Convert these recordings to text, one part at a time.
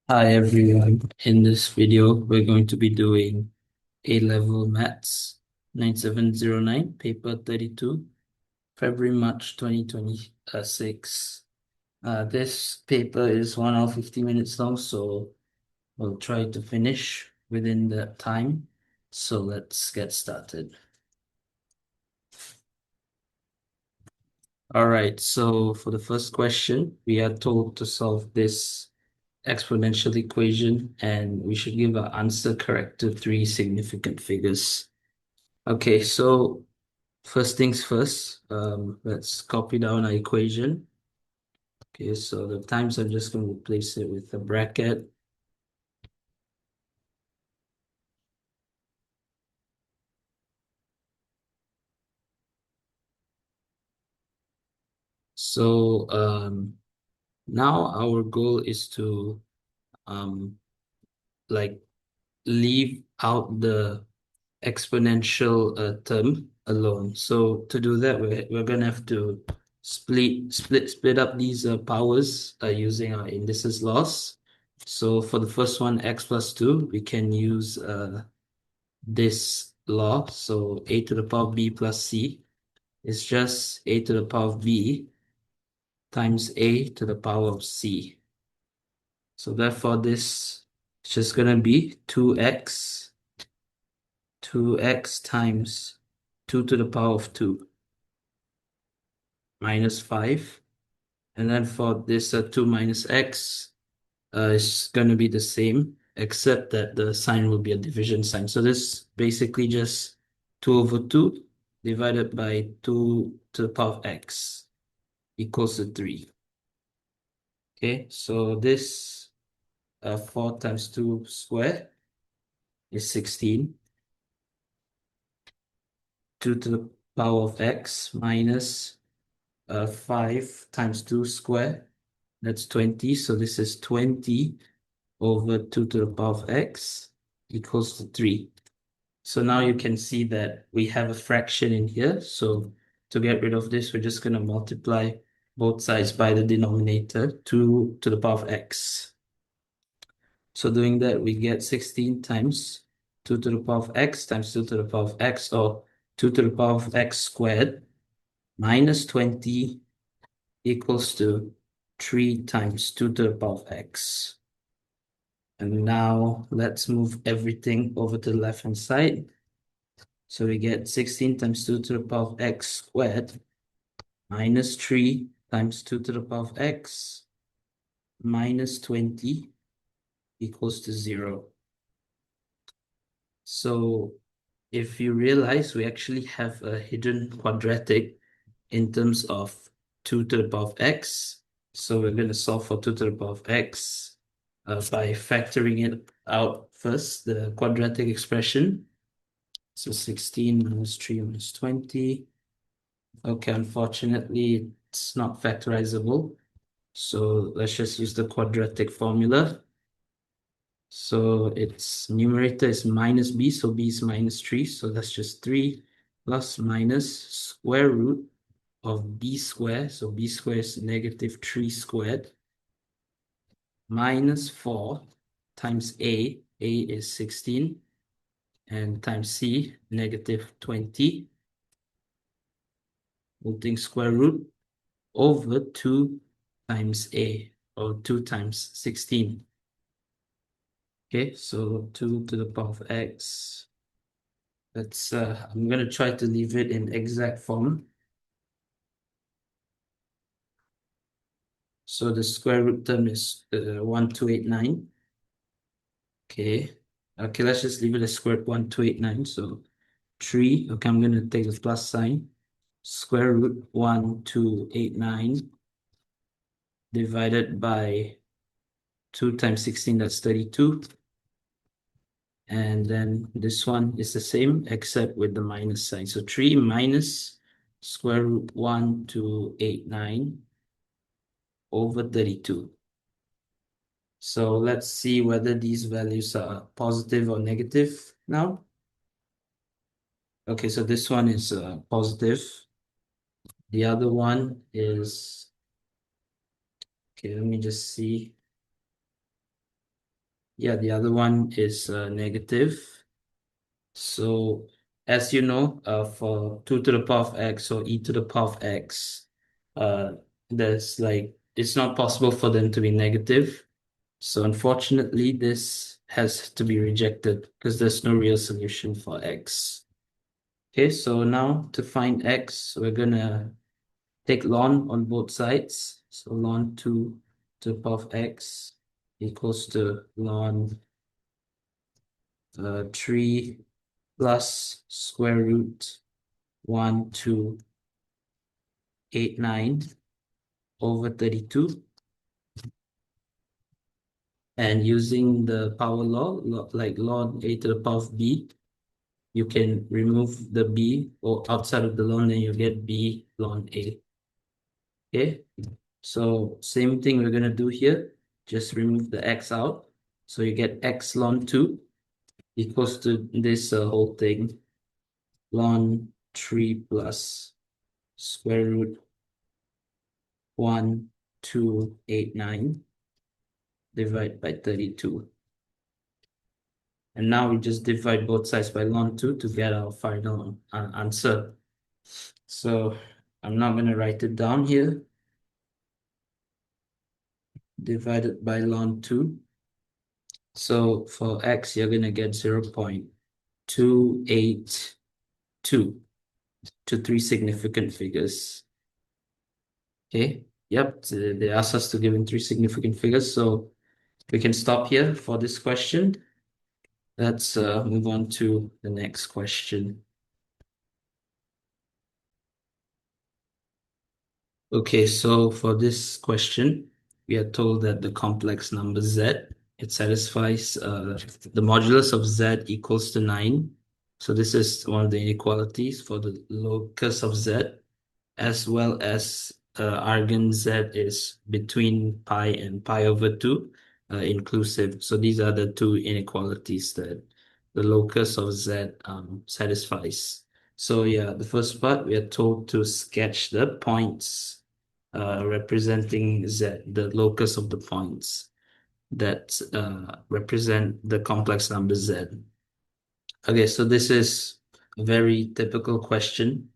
Hi everyone. In this video, we're going to be doing A Level Maths 9709, paper 32, February, March 2026. This paper is 1 hour 50 minutes long, so we'll try to finish within that time. So let's get started. All right, so for the first question, we are told to solve this exponential equation, and we should give our answer correct to three significant figures. Okay, so first things first, let's copy down our equation. Okay, so the times I'm just going to replace it with a bracket. So now our goal is to like leave out the exponential term alone. So to do that, we're gonna have to split up these powers using our indices laws. So for the first one, x plus 2, we can use this law. So a to the power of b plus c is just a to the power of b times a to the power of c. So therefore, this is just gonna be 2x times 2 to the power of 2 minus 5. And then for this 2 minus x, it's going to be the same, except that the sign will be a division sign. So this basically just 2 over 2 divided by 2 to the power of x equals to 3. Okay, so this 4 times 2 squared is 16. 2 to the power of x minus 5 times 2 squared, that's 20. So this is 20 over 2 to the power of x equals to 3. So now you can see that we have a fraction in here. So to get rid of this, we're just going to multiply both sides by the denominator, 2 to the power of x. So doing that, we get 16 times 2 to the power of x times 2 to the power of x, or 2 to the power of x squared minus 20 equals to 3 times 2 to the power of x. And now let's move everything over to the left-hand side. So we get 16 times 2 to the power of x squared minus 3 times 2 to the power of x minus 20 equals to 0. So if you realize, we actually have a hidden quadratic in terms of 2 to the power of x. So we're going to solve for 2 to the power of x by factoring it out first, the quadratic expression. So 16 minus 3 minus 20. Okay, unfortunately, it's not factorizable. So let's just use the quadratic formula. So its numerator is minus b, so b is minus 3. So that's just 3 plus minus square root of b squared. So b squared is negative 3 squared minus 4 times a. A is 16. And times c, negative 20. Whole thing square root over 2 times a, or 2 times 16. Okay, so 2 to the power of x. I'm going to try to leave it in exact form. So the square root term is 1289. Okay. Okay, let's just leave it as square root 1289. So 3, okay, I'm going to take the plus sign. Square root 1289 divided by 2 times 16, that's 32. And then this one is the same, except with the minus sign. So 3 minus square root 1289 over 32. So let's see whether these values are positive or negative now. Okay, so this one is positive. The other one is, okay, let me just see. yeah, the other one is negative. So as you know, for 2 to the power of x or e to the power of x, uh, there's like, it's not possible for them to be negative. So unfortunately, this has to be rejected because there's no real solution for x. Okay, so now to find x, we're gonna take ln on both sides. So ln 2 to the power of x equals to ln 3 plus square root 1289 over 32. And using the power law, like ln a to the power of b, you can remove the b or outside of the ln, and you get b ln a. Okay, so same thing we're going to do here. Just remove the x out. So you get x ln 2 equals to this whole thing, ln 3 plus square root 1289 divided by 32. And now we just divide both sides by ln 2 to get our final answer. So I'm not going to write it down here. Divided by ln 2. So for x, you're going to get 0.282 to 3 significant figures. Okay, yep, they asked us to give in 3 significant figures. So we can stop here for this question. Let's move on to the next question. Okay, so for this question, we are told that the complex number z, it satisfies the modulus of z equals to 9. So this is one of the inequalities for the locus of z, as well as argand z is between pi and pi over 2, inclusive. So these are the two inequalities that the locus of z satisfies. So yeah, the first part, we are told to sketch the points representing z, the locus of the points that represent the complex number z. Okay, so this is a very typical question.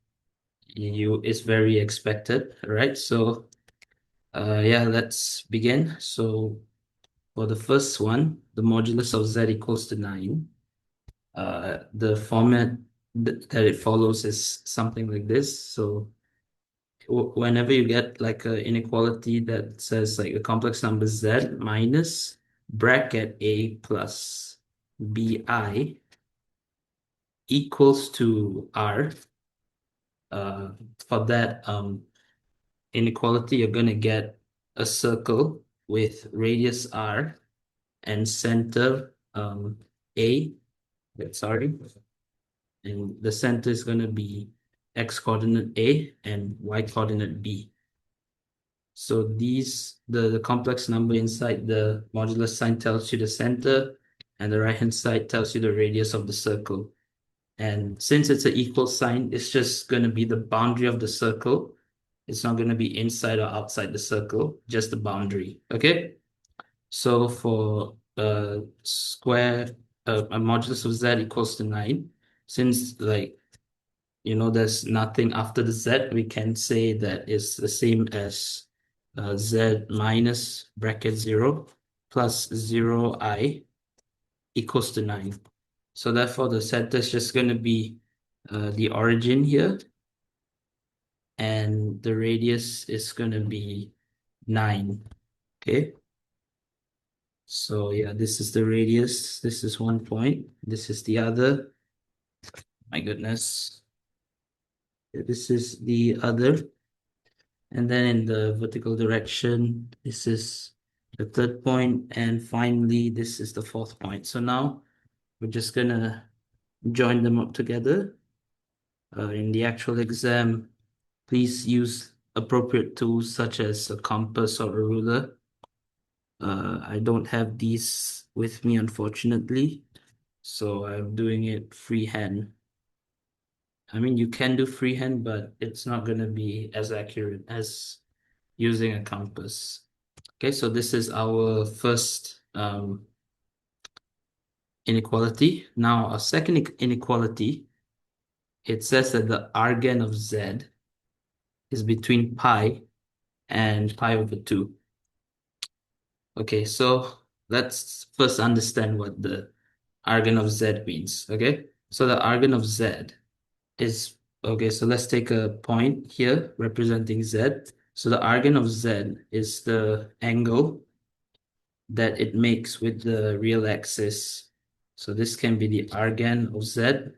It's very expected, right? So yeah, let's begin. So for the first one, the modulus of z equals to 9. The format that it follows is something like this. So whenever you get like an inequality that says like a complex number z minus bracket a plus bi equals to r, for that inequality, you're going to get a circle with radius r and center a, sorry, and the center is going to be x coordinate a and y coordinate b. So these, the complex number inside the modulus sign tells you the center, and the right-hand side tells you the radius of the circle. And since it's an equal sign, it's just going to be the boundary of the circle. It's not going to be inside or outside the circle, just the boundary. Okay? So for square, a modulus of z equals to 9, since like, there's nothing after the z, we can say that it's the same as z minus bracket 0 plus 0i equals to 9. So therefore, the center is just going to be the origin here, and the radius is going to be 9. Okay. So yeah, this is the radius. This is one point. This is the other. My goodness. This is the other. And then in the vertical direction, this is the third point. And finally, this is the fourth point. So now we're just going to join them up together. In the actual exam, please use appropriate tools such as a compass or a ruler. I don't have these with me, unfortunately, so I'm doing it freehand. I mean, you can do freehand, but it's not going to be as accurate as using a compass. Okay, so this is our first inequality. Now, our second inequality, it says that the argand of z is between pi and pi over 2. Okay, so let's first understand what the argand of z means, okay? So the argand of z is, okay, so let's take a point here representing z. So the argand of z is the angle that it makes with the real axis. So this can be the argand of z.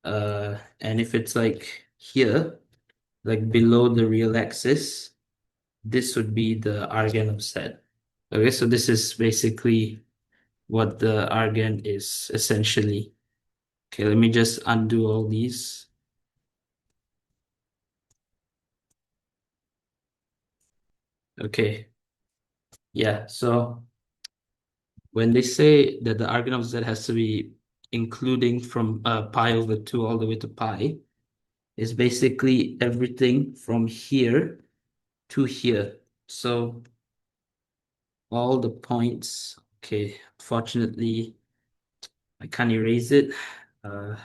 And if it's like here, like below the real axis, this would be the argand of z. Okay, so this is basically what the argand is essentially. Okay, let me just undo all these. Okay, yeah, so when they say that the argand of z has to be including from pi over 2 all the way to pi, is basically everything from here to here. So all the points, okay, fortunately, I can't erase it. My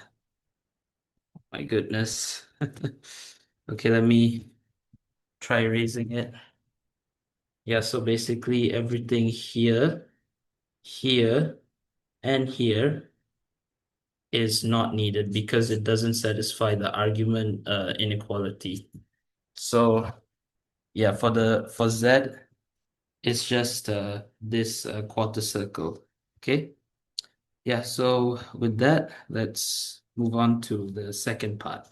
goodness. Okay, let me try erasing it. Yeah, so basically everything here, here, and here is not needed because it doesn't satisfy the argument inequality. So yeah, for Z, it's just this quarter circle. Okay. Yeah, so with that, let's move on to the second part.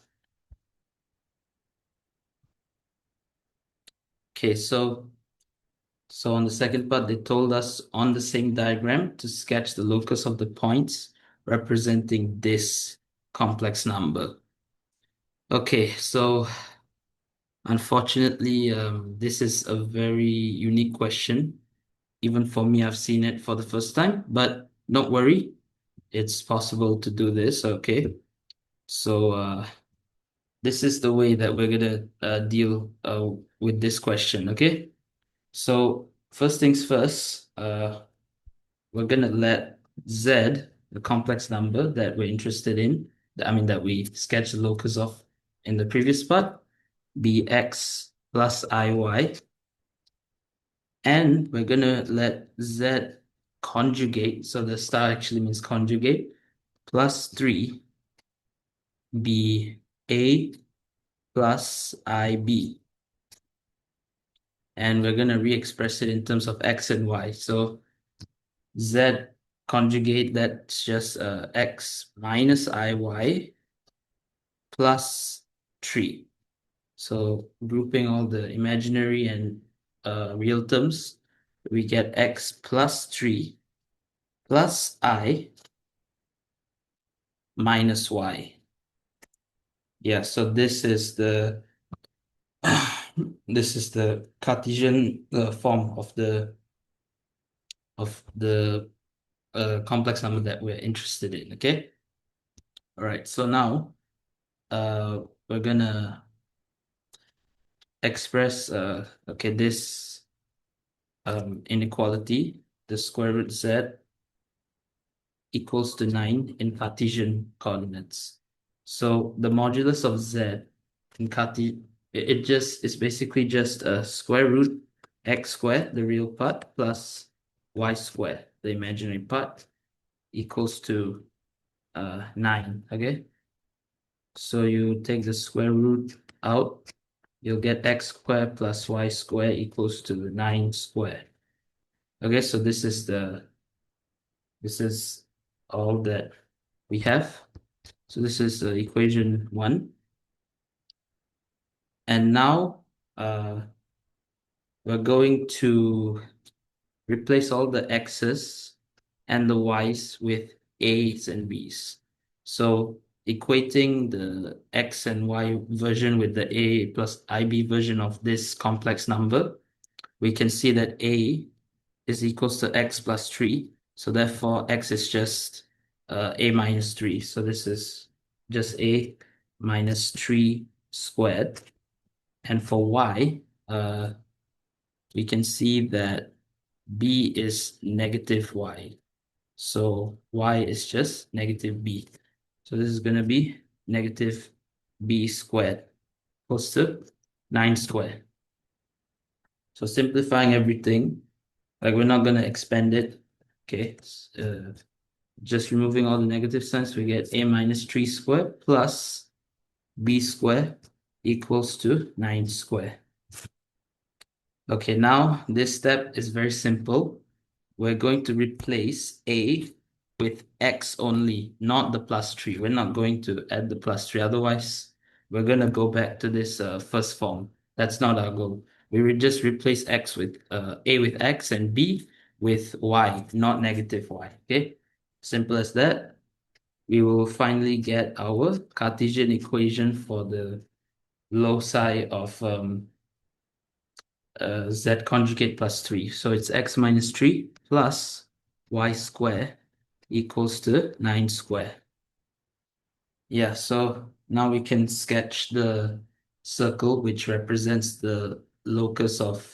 Okay, so on the second part, they told us on the same diagram to sketch the locus of the points representing this complex number. Okay, so unfortunately, this is a very unique question. Even for me, I've seen it for the first time, but don't worry, it's possible to do this, okay? So this is the way that we're gonna deal with this question, okay? So first things first, we're gonna let Z, the complex number that we're interested in, I mean that we sketched the locus of in the previous part, be x plus iy, and we're gonna let Z conjugate, so the star actually means conjugate, plus 3 be a plus ib. And we're gonna re-express it in terms of x and y. So Z conjugate, that's just x minus iy plus 3. So grouping all the imaginary and real terms, we get x plus 3 plus I minus y. Yeah, so this is the this is the Cartesian form of the complex number that we're interested in, okay? All right, so now we're gonna express okay, this inequality, the square root z equals to 9 in Cartesian coordinates. So the modulus of z in Cartesian, it just is basically just a square root x squared, the real part, plus y squared, the imaginary part, equals to 9, okay? So you take the square root out, you'll get x squared plus y squared equals to 9 squared. Okay, so this is all that we have. So this is equation 1. And now we're going to replace all the x's and the y's with a's and b's. So equating the x and y version with the a plus ib version of this complex number, we can see that a is equals to x plus 3. So therefore, x is just a minus 3. So this is just a minus 3 squared. And for y, we can see that b is negative y. So y is just negative b. So this is going to be negative b squared equals to 9 squared. So simplifying everything, like we're not going to expand it. Okay. Just removing all the negative signs, we get a minus 3 squared plus b squared equals to 9 squared. Okay, now this step is very simple. We're going to replace a with x only, not the plus 3. We're not going to add the plus 3. Otherwise, we're going to go back to this first form. That's not our goal. We will just replace x with a with x and b with y, not negative y. Okay, simple as that. We will finally get our Cartesian equation for the loci of z conjugate plus 3. So it's x minus 3 plus y square equals to 9 square. Yeah, so now we can sketch the circle which represents the locus of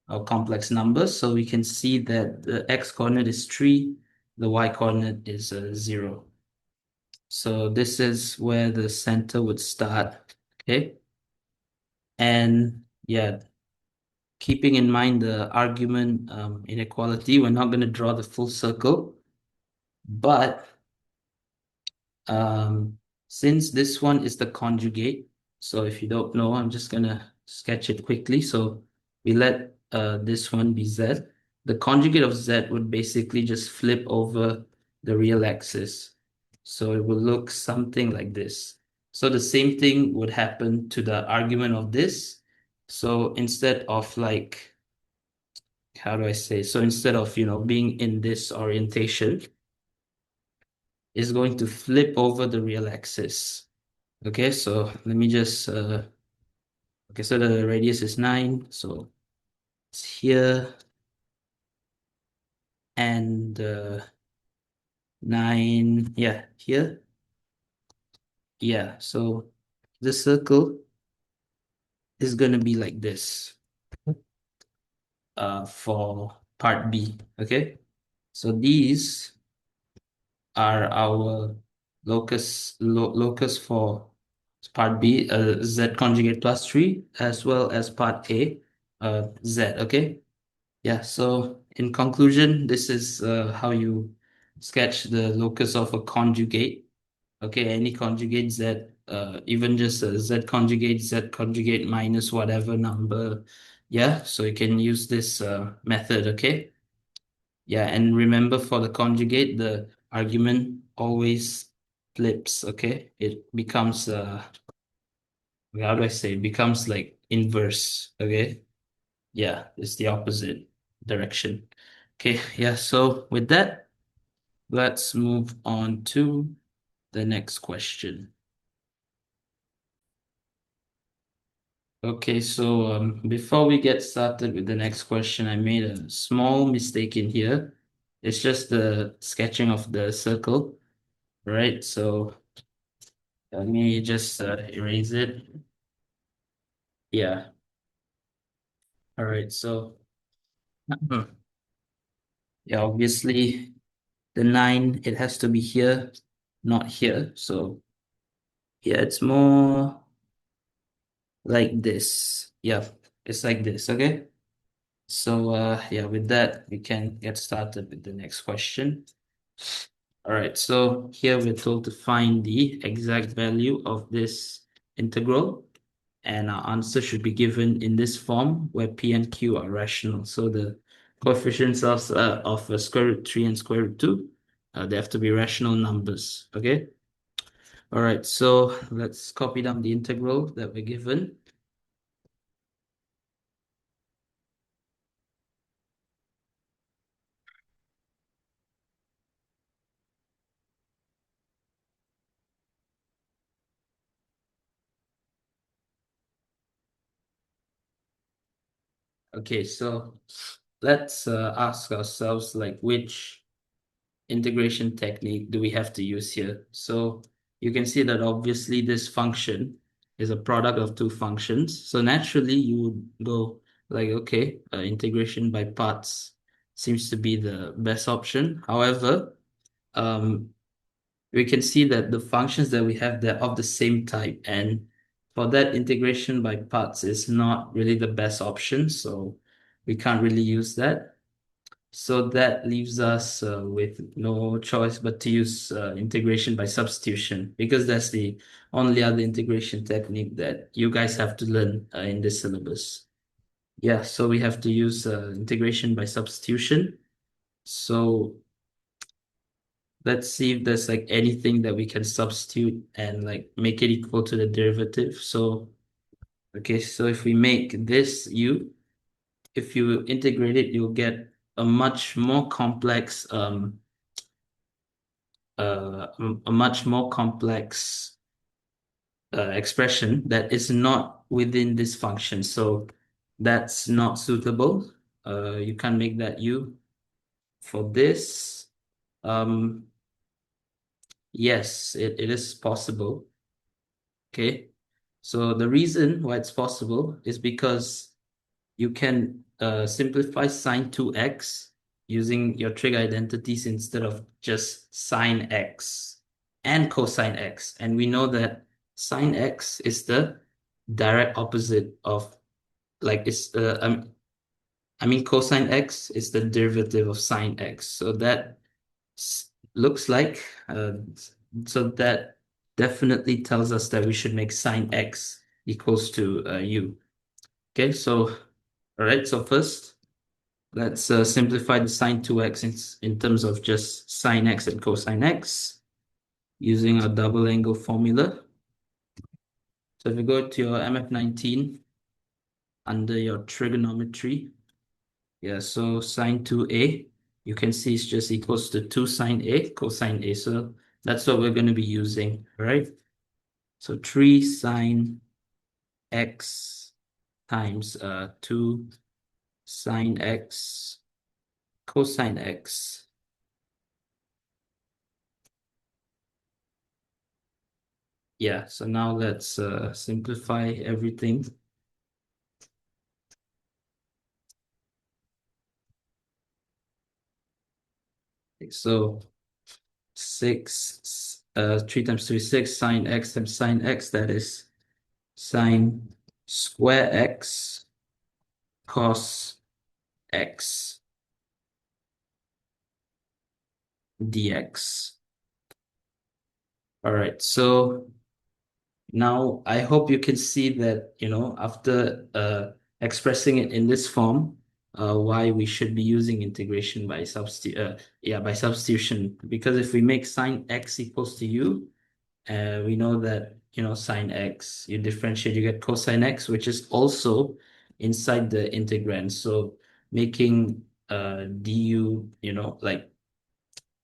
our complex numbers. So we can see that the x coordinate is 3, the y coordinate is 0. So this is where the center would start, okay? And yeah, keeping in mind the argument inequality, we're not going to draw the full circle, but since this one is the conjugate, so if you don't know, I'm just going to sketch it quickly. So we let this one be z. The conjugate of z would basically just flip over the real axis. So it will look something like this. So the same thing would happen to the argument of this. So instead of like, how do I say? So instead of, being in this orientation, it's going to flip over the real axis. Okay, so let me just, okay, so the radius is 9. So it's here and 9, yeah, here. Yeah, so the circle is going to be like this for part B, okay? So these are our locus for part B, Z conjugate plus 3, as well as part A, Z, okay? Yeah, so in conclusion, this is how you sketch the locus of a conjugate. Okay, any conjugate Z, even just a Z conjugate minus whatever number. Yeah, so you can use this method, okay? Yeah, and remember for the conjugate, the argument always flips, okay? It becomes, how do I say? It becomes like inverse, okay? Yeah, it's the opposite direction. Okay, yeah, so with that, let's move on to the next question. Okay, so before we get started with the next question, I made a small mistake in here. It's just the sketching of the circle, right? So let me just erase it. Yeah. All right. So yeah, obviously the 9, it has to be here, not here. So yeah, it's more like this. Yeah, it's like this. Okay. So yeah, with that, we can get started with the next question. All right, so here we're told to find the exact value of this integral, and our answer should be given in this form where P and Q are rational. So the coefficients of square root 3 and square root 2, they have to be rational numbers, okay? All right, so let's copy down the integral that we're given. Okay, so let's ask ourselves like which integration technique do we have to use here? So you can see that obviously this function is a product of two functions. So naturally you would go like, okay, integration by parts seems to be the best option. However, we can see that the functions that we have, they're of the same type, and for that, integration by parts is not really the best option, so we can't really use that. So that leaves us with no choice but to use integration by substitution, because that's the only other integration technique that you guys have to learn in this syllabus. Yeah, so we have to use integration by substitution. So let's see if there's like anything that we can substitute and like make it equal to the derivative. So, okay, so if we make this u, if you integrate it, you'll get a much more complex a much more complex expression that is not within this function. So that's not suitable. You can't make that u. For this, um, yes, it is possible. Okay. So the reason why it's possible is because you can simplify sine 2x using your trig identities instead of just sine x and cosine x. And we know that sine x is the direct opposite of, like, it's I mean cosine x is the derivative of sine x. So that looks like so that definitely tells us that we should make sine x equals to u. Okay, so all right, so first let's simplify the sine 2x in terms of just sine x and cosine x using our double angle formula. So if you go to your MF19 under your trigonometry, yeah, so sine 2a, you can see it's just equals to 2 sine a cosine a. So that's what we're going to be using, right? So 3 sine x times 2 sine x cosine x. Yeah, so now let's simplify everything. So 3 times 3 is 6, sine x times sine x, that is sine square x cos x dx. All right, so now I hope you can see that, after expressing it in this form, why we should be using integration by substitution. Because if we make sine x equals to u, we know that, sine x, you differentiate, you get cosine x, which is also inside the integrand. So making du, like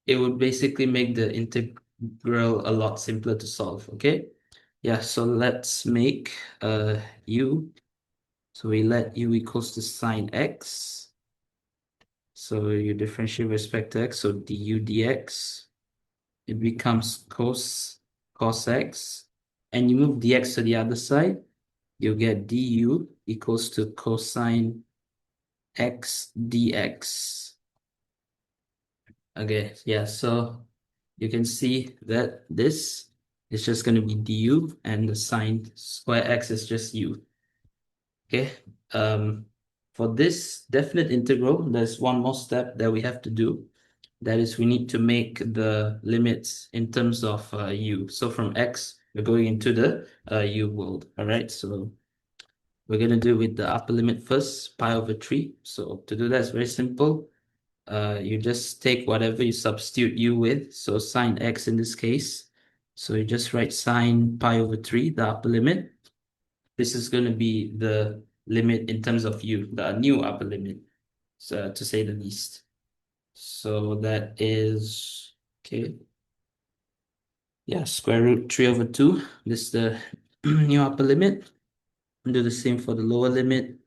it would basically make the integral a lot simpler to solve, okay? Yeah, so let's make u. So we let u equals to sine x. So you differentiate with respect to x, so du dx. It becomes cos x. And you move dx to the other side, you get du equals to cosine x dx. Okay, yeah, so you can see that this is just going to be du, and the sine square x is just u. Okay, for this definite integral, there's one more step that we have to do. That is, we need to make the limits in terms of u. So from x, we're going into the u world. All right, so we're going to do with the upper limit first, pi over 3. So to do that, it's very simple. You just take whatever you substitute u with. So sine x in this case. So you just write sine pi over 3, the upper limit. This is going to be the limit in terms of u, the new upper limit, so, to say the least. So that is, okay. Yeah, square root 3 over 2. This is the new upper limit. And do the same for the lower limit.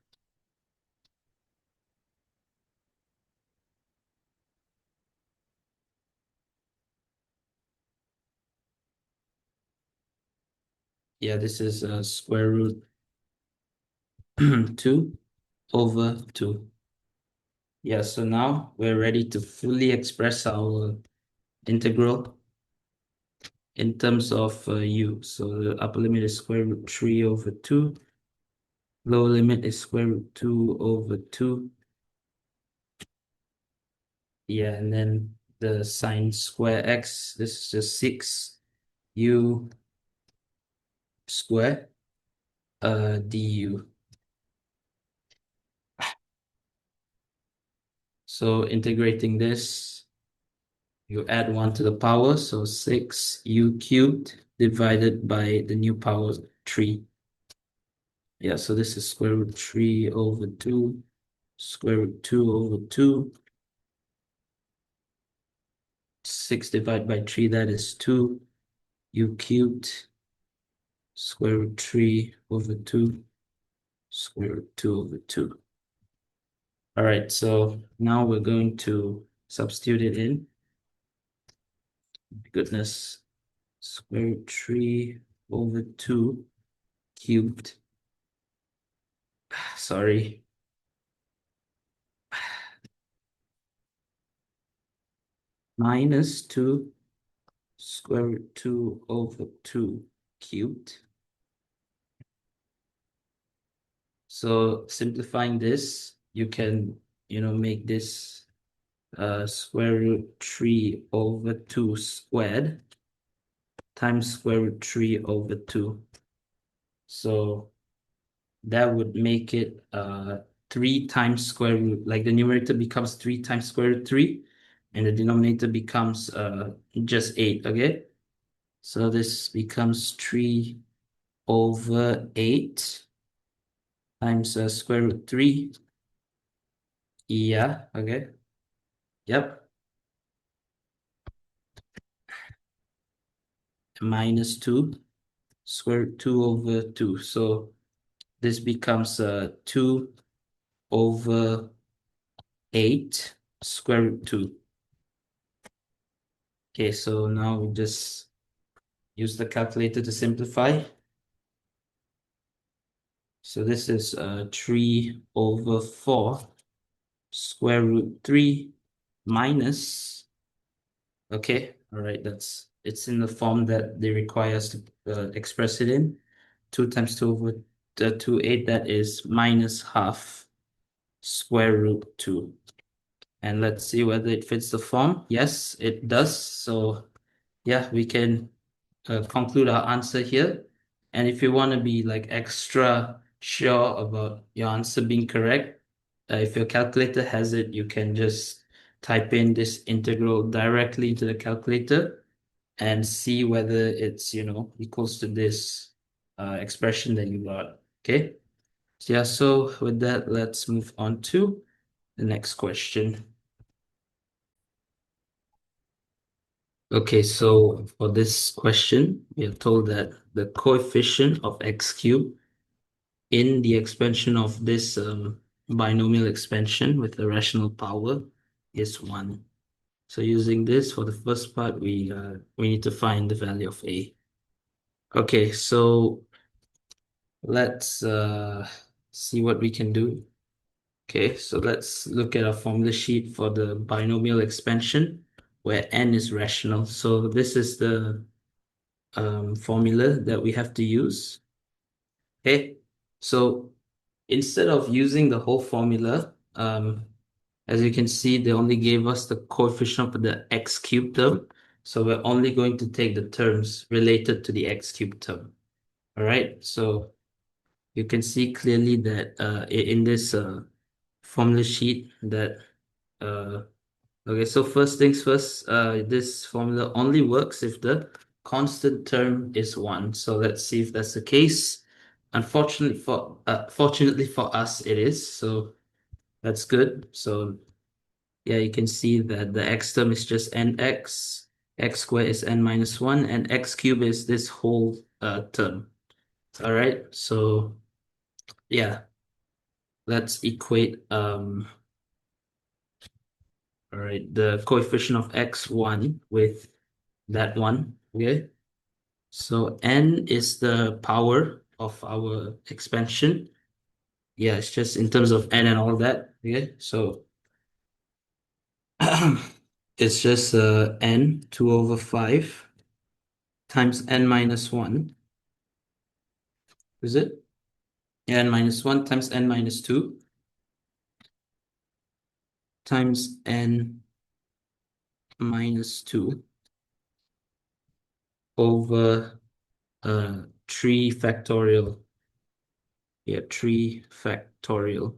Yeah, this is square root 2 over 2. Yeah, so now we're ready to fully express our integral in terms of u. So the upper limit is square root 3 over 2. Lower limit is square root 2 over 2. Yeah, and then the sine square x, this is just 6 u square du. So integrating this, you add 1 to the power, so 6 u cubed divided by the new power 3. Yeah, so this is square root 3 over 2, square root 2 over 2. 6 divided by 3, that is 2. U cubed, square root 3 over 2, square root 2 over 2. All right, so now we're going to substitute it in. Goodness, square root 3 over 2 cubed. Sorry. Minus 2 square root 2 over 2 cubed. So simplifying this, you can, make this square root 3 over 2 squared times square root 3 over 2. So that would make it 3 times square root, like the numerator becomes 3 times square root 3, and the denominator becomes just 8, okay? So this becomes 3 over 8 times square root 3. Yeah, okay. Yep. Minus 2 square root 2 over 2. So this becomes 2 over 8 square root 2. Okay, so now we just use the calculator to simplify. So this is 3 over 4 square root 3 minus, okay, all right, it's in the form that they require us to express it in. 2 times 2 over 2, 8, that is minus half square root 2. And let's see whether it fits the form. Yes, it does. So yeah, we can conclude our answer here. And if you want to be like extra sure about your answer being correct, if your calculator has it, you can just type in this integral directly into the calculator and see whether it's, equals to this expression that you got. Okay. So yeah, so with that, let's move on to the next question. Okay, so for this question, we are told that the coefficient of x cubed in the expansion of this binomial expansion with a rational power is 1. So using this for the first part, we need to find the value of a. Okay, so let's see what we can do. Okay, so let's look at our formula sheet for the binomial expansion where n is rational. So this is the formula that we have to use. Okay, so instead of using the whole formula, as you can see, they only gave us the coefficient of the x cubed term. So we're only going to take the terms related to the x cubed term. All right, so you can see clearly that in this formula sheet that okay, so first things first, this formula only works if the constant term is 1. So let's see if that's the case. Fortunately for us, it is. So that's good. So yeah, you can see that the x term is just nx, x squared is n minus 1, and x cubed is this whole term. All right, so yeah, let's equate all right, the coefficient of x1 with that one. Okay, so n is the power of our expansion. Yeah, it's just in terms of n and all that. Okay, so It's just n 2 over 5 times n minus 1. Is it? Yeah, n minus 1 times n minus 2 times n minus 2 over 3 factorial. Yeah, 3 factorial.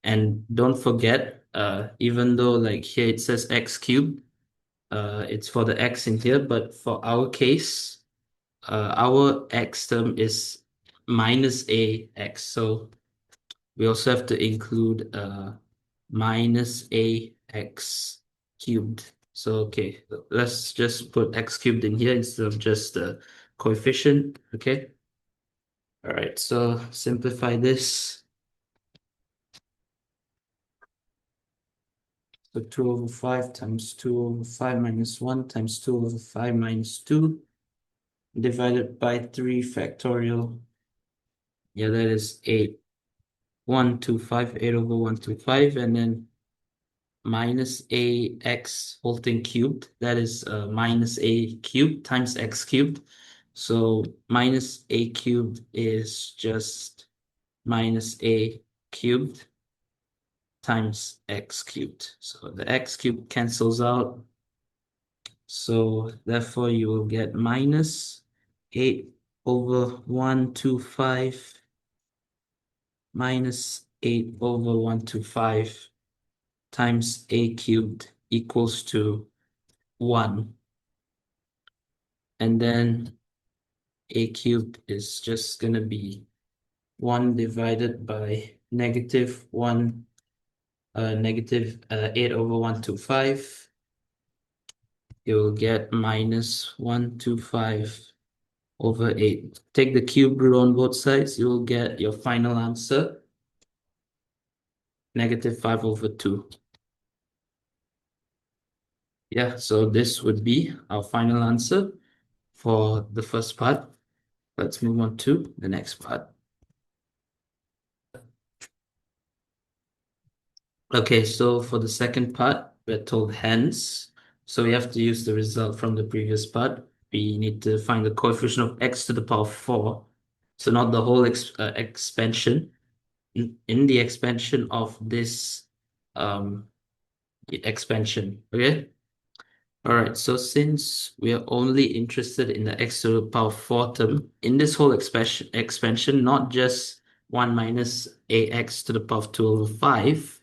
And don't forget, even though like here it says x cubed, it's for the x in here, but for our case, our x term is minus ax. So we also have to include minus ax cubed. So okay, let's just put x cubed in here instead of just the coefficient. Okay. All right, so simplify this. So 2 over 5 times 2 over 5 minus 1 times 2 over 5 minus 2 divided by 3 factorial. Yeah, that is 8. 125, 8 over 125, and then minus ax whole thing cubed. That is minus a cubed times x cubed. So minus a cubed is just minus a cubed times x cubed. So the x cubed cancels out. So therefore you will get minus 8 over 125 minus 8 over 125 times a cubed equals to 1. And then a cubed is just going to be 1 divided by negative 1, negative 8 over 125. You'll get minus 125 over 8. Take the cube root on both sides, you will get your final answer, negative 5 over 2. Yeah, so this would be our final answer for the first part. Let's move on to the next part. Okay, so for the second part, we're told hence. So we have to use the result from the previous part. We need to find the coefficient of x to the power 4. So not the whole expansion. In the expansion of this expansion, okay? All right, so since we are only interested in the x to the power 4 term, in this whole expansion, not just 1 minus ax to the power of 2 over 5,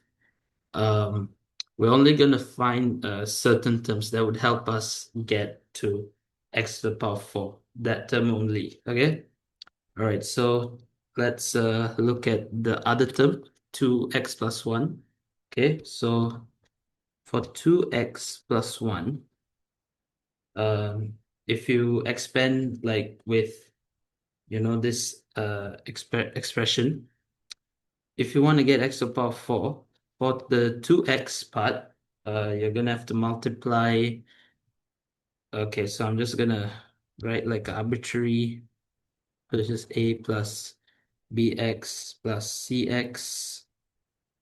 we're only going to find certain terms that would help us get to x to the power 4, that term only, okay? All right, so let's look at the other term, 2x plus 1. Okay, so for 2x plus 1, if you expand like with, this expression, if you want to get x to the power 4, for the 2x part, you're going to have to multiply. Okay, so I'm just going to write like an arbitrary, which is a plus bx plus cx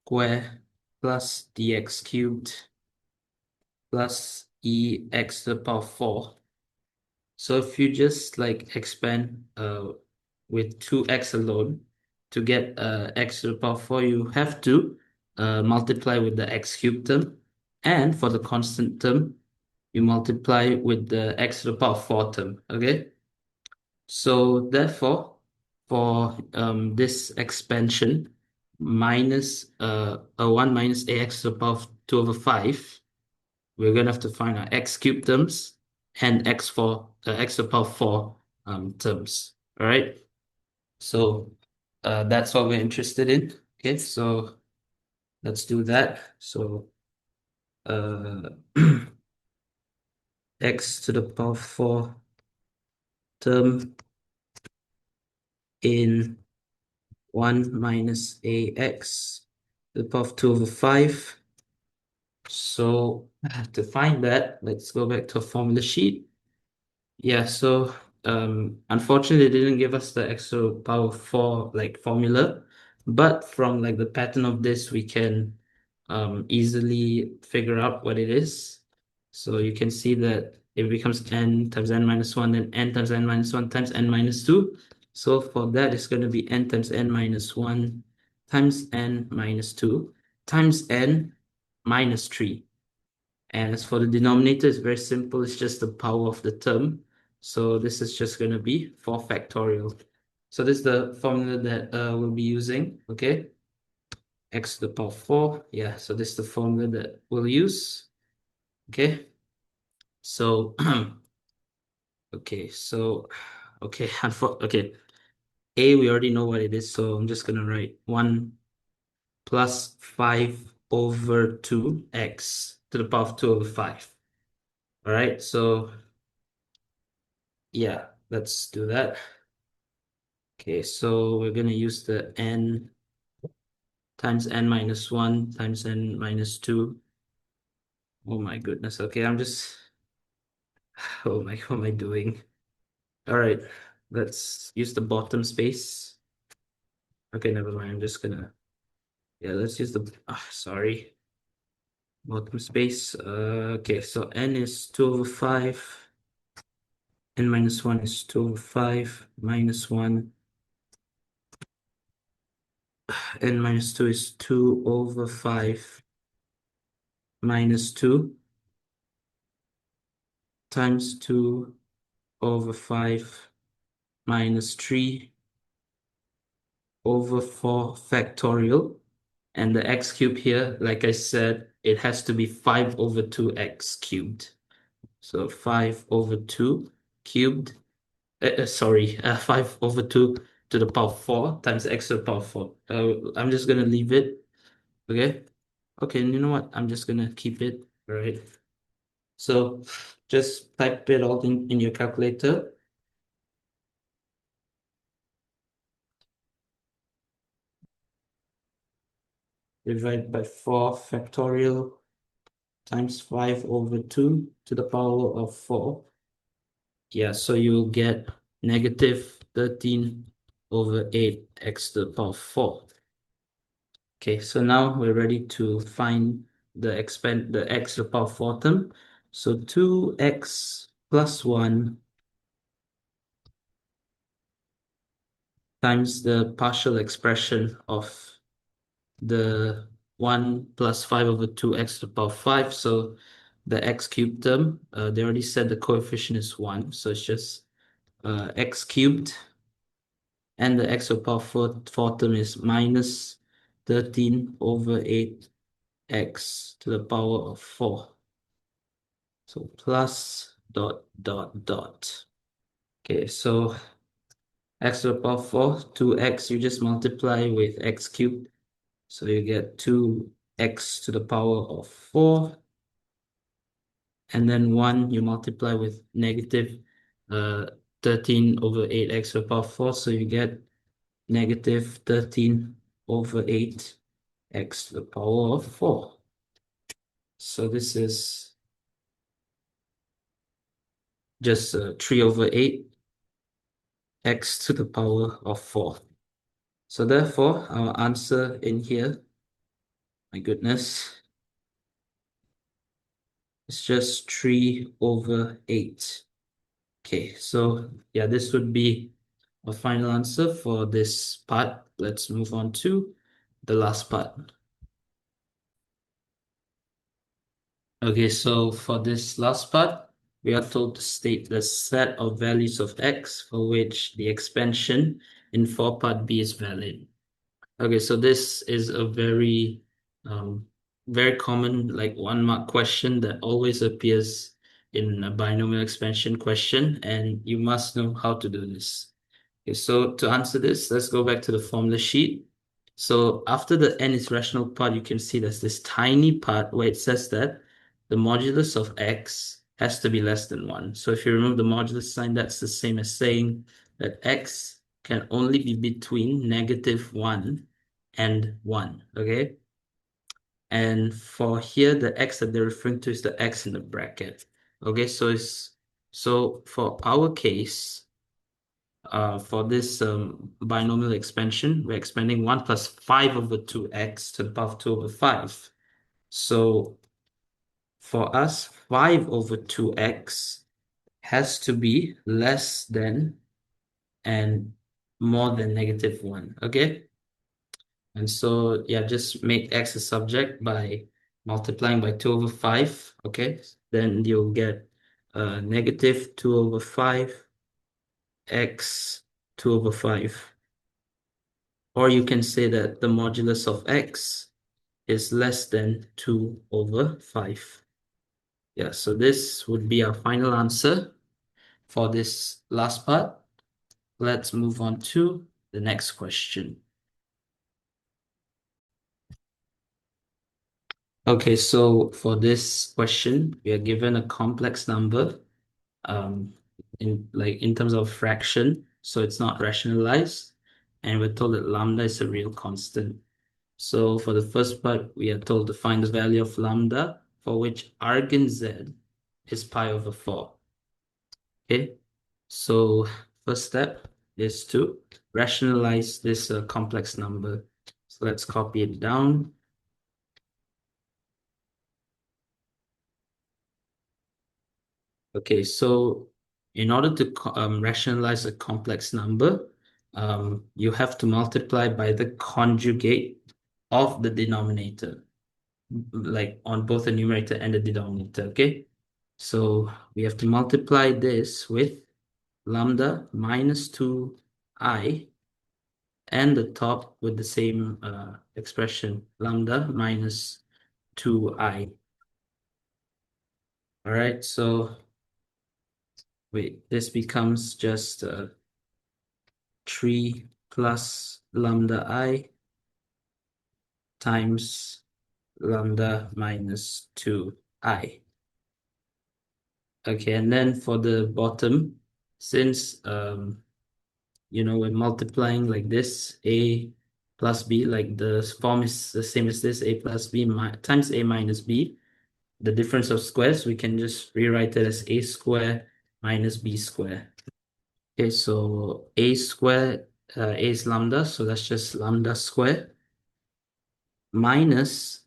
square plus dx cubed plus ex to the power 4. So if you just like expand with 2x alone to get x to the power 4, you have to multiply with the x cubed term. And for the constant term, you multiply with the x to the power 4 term, okay? So therefore, for this expansion, minus a 1 minus ax to the power of 2 over 5, we're going to have to find our x cubed terms and x to the power 4 terms. All right. So that's what we're interested in. Okay, so let's do that. So uh, x to the power 4 term in 1 minus ax to the power of 2 over 5. So to find that, let's go back to a formula sheet. Yeah, so unfortunately, they didn't give us the x to the power 4 like formula. But from like the pattern of this, we can easily figure out what it is. So you can see that it becomes n times n minus 1, then n times n minus 1 times n minus 2. So for that, it's going to be n times n minus 1 times n minus 2 times n minus 3. And as for the denominator, it's very simple. It's just the power of the term. So this is just going to be 4 factorial. So this is the formula that we'll be using, okay? X to the power 4. Yeah, so this is the formula that we'll use, okay? So, okay, so, okay, okay. A, we already know what it is, so I'm just going to write 1 plus 5 over 2x to the power of 2 over 5. All right, so yeah, let's do that. Okay, so we're going to use the n times n minus 1 times n minus 2. Oh my goodness. Okay, oh my, what am I doing? All right, let's use the bottom space. Okay, never mind. I'm just gonna, yeah, let's use the, sorry, bottom space. Okay, so n is 2 over 5. N minus 1 is 2 over 5 minus 1. N minus 2 is 2 over 5 minus 2 times 2 over 5 minus 3 over 4 factorial. And the x cubed here, like I said, it has to be 5 over 2x cubed. So 5 over 2 cubed, sorry, 5 over 2 to the power 4 times x to the power 4. I'm just going to leave it, okay? Okay, and you know what? I'm just going to keep it, all right? So just type it all in your calculator. Divide by 4 factorial times 5 over 2 to the power of 4. Yeah, so you'll get negative 13 over 8x to the power of 4. Okay, so now we're ready to find the x to the power of 4 term. So 2x plus 1 times the partial expression of the 1 plus 5 over 2x to the power of 5. So the x cubed term, they already said the coefficient is 1. So it's just x cubed. And the x to the power of 4 term is minus 13 over 8x to the power of 4. So plus dot dot dot. Okay, so x to the power of 4, 2x, you just multiply with x cubed. So you get 2x to the power of 4. And then 1, you multiply with negative 13 over 8x to the power of 4. So you get negative 13 over 8x to the power of 4. So this is just 3 over 8 x to the power of 4. So therefore, our answer in here, my goodness, is just 3 over 8. Okay, so yeah, this would be a final answer for this part. Let's move on to the last part. Okay, so for this last part, we are told to state the set of values of x for which the expansion in 4 part B is valid. Okay, so this is a very common like 1 mark question that always appears in a binomial expansion question, and you must know how to do this. Okay, so to answer this, let's go back to the formula sheet. So after the n is rational part, you can see there's this tiny part where it says that the modulus of x has to be less than 1. So if you remove the modulus sign, that's the same as saying that x can only be between negative 1 and 1, okay? And for here, the x that they're referring to is the x in the bracket. Okay, so for our case, for this binomial expansion, we're expanding 1 plus 5 over 2x to the power of 2 over 5. So for us, 5 over 2x has to be less than and more than -1, okay? And so, yeah, just make x a subject by multiplying by 2 over 5, okay? Then you'll get negative 2 over 5 x 2 over 5. Or you can say that the modulus of x is less than 2 over 5. Yeah, so this would be our final answer for this last part. Let's move on to the next question. Okay, so for this question, we are given a complex number in terms of fraction, so it's not rationalized, and we're told that lambda is a real constant. So for the first part, we are told to find the value of lambda for which argand z is pi over 4. Okay, so first step is to rationalize this complex number. So let's copy it down. Okay, so in order to rationalize a complex number, you have to multiply by the conjugate of the denominator, like on both the numerator and the denominator, okay? So we have to multiply this with lambda minus 2i and the top with the same expression, lambda minus 2i. All right, so wait, this becomes just 3 plus lambda I times lambda minus 2i. Okay, and then for the bottom, since we're multiplying like this, a plus b, like the form is the same as this, a plus b times a minus b. The difference of squares, we can just rewrite it as a square minus b square. Okay, so a square, a is lambda, so that's just lambda square, minus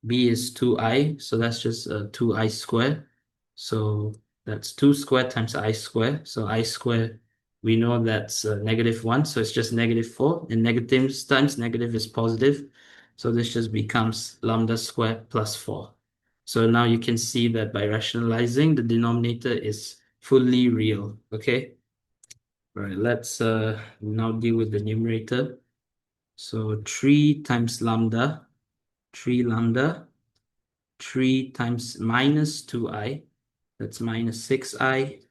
b is 2i, so that's just 2i square. So that's 2 squared times I square. So I square, we know that's -1, so it's just -4. And negatives times negative is positive. So this just becomes lambda squared plus 4. So now you can see that by rationalizing, the denominator is fully real, okay? All right, let's now deal with the numerator. So 3 times lambda, 3 lambda, 3 times minus 2i, that's minus 6i,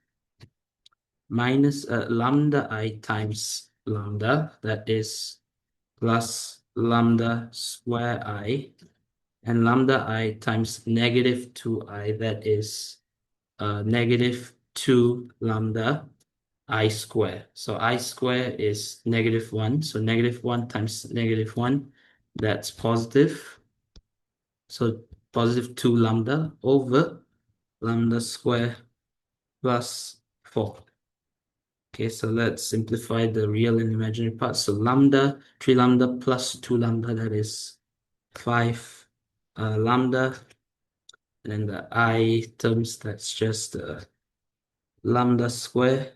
minus lambda I times lambda, that is plus lambda square I, and lambda I times negative 2i, that is negative 2 lambda I square. So I square is -1, so -1 times -1, that's positive. So positive 2 lambda over lambda square plus 4. Okay, so let's simplify the real and imaginary parts. So lambda, 3 lambda plus 2 lambda, that is 5 lambda. And then the I terms, that's just lambda square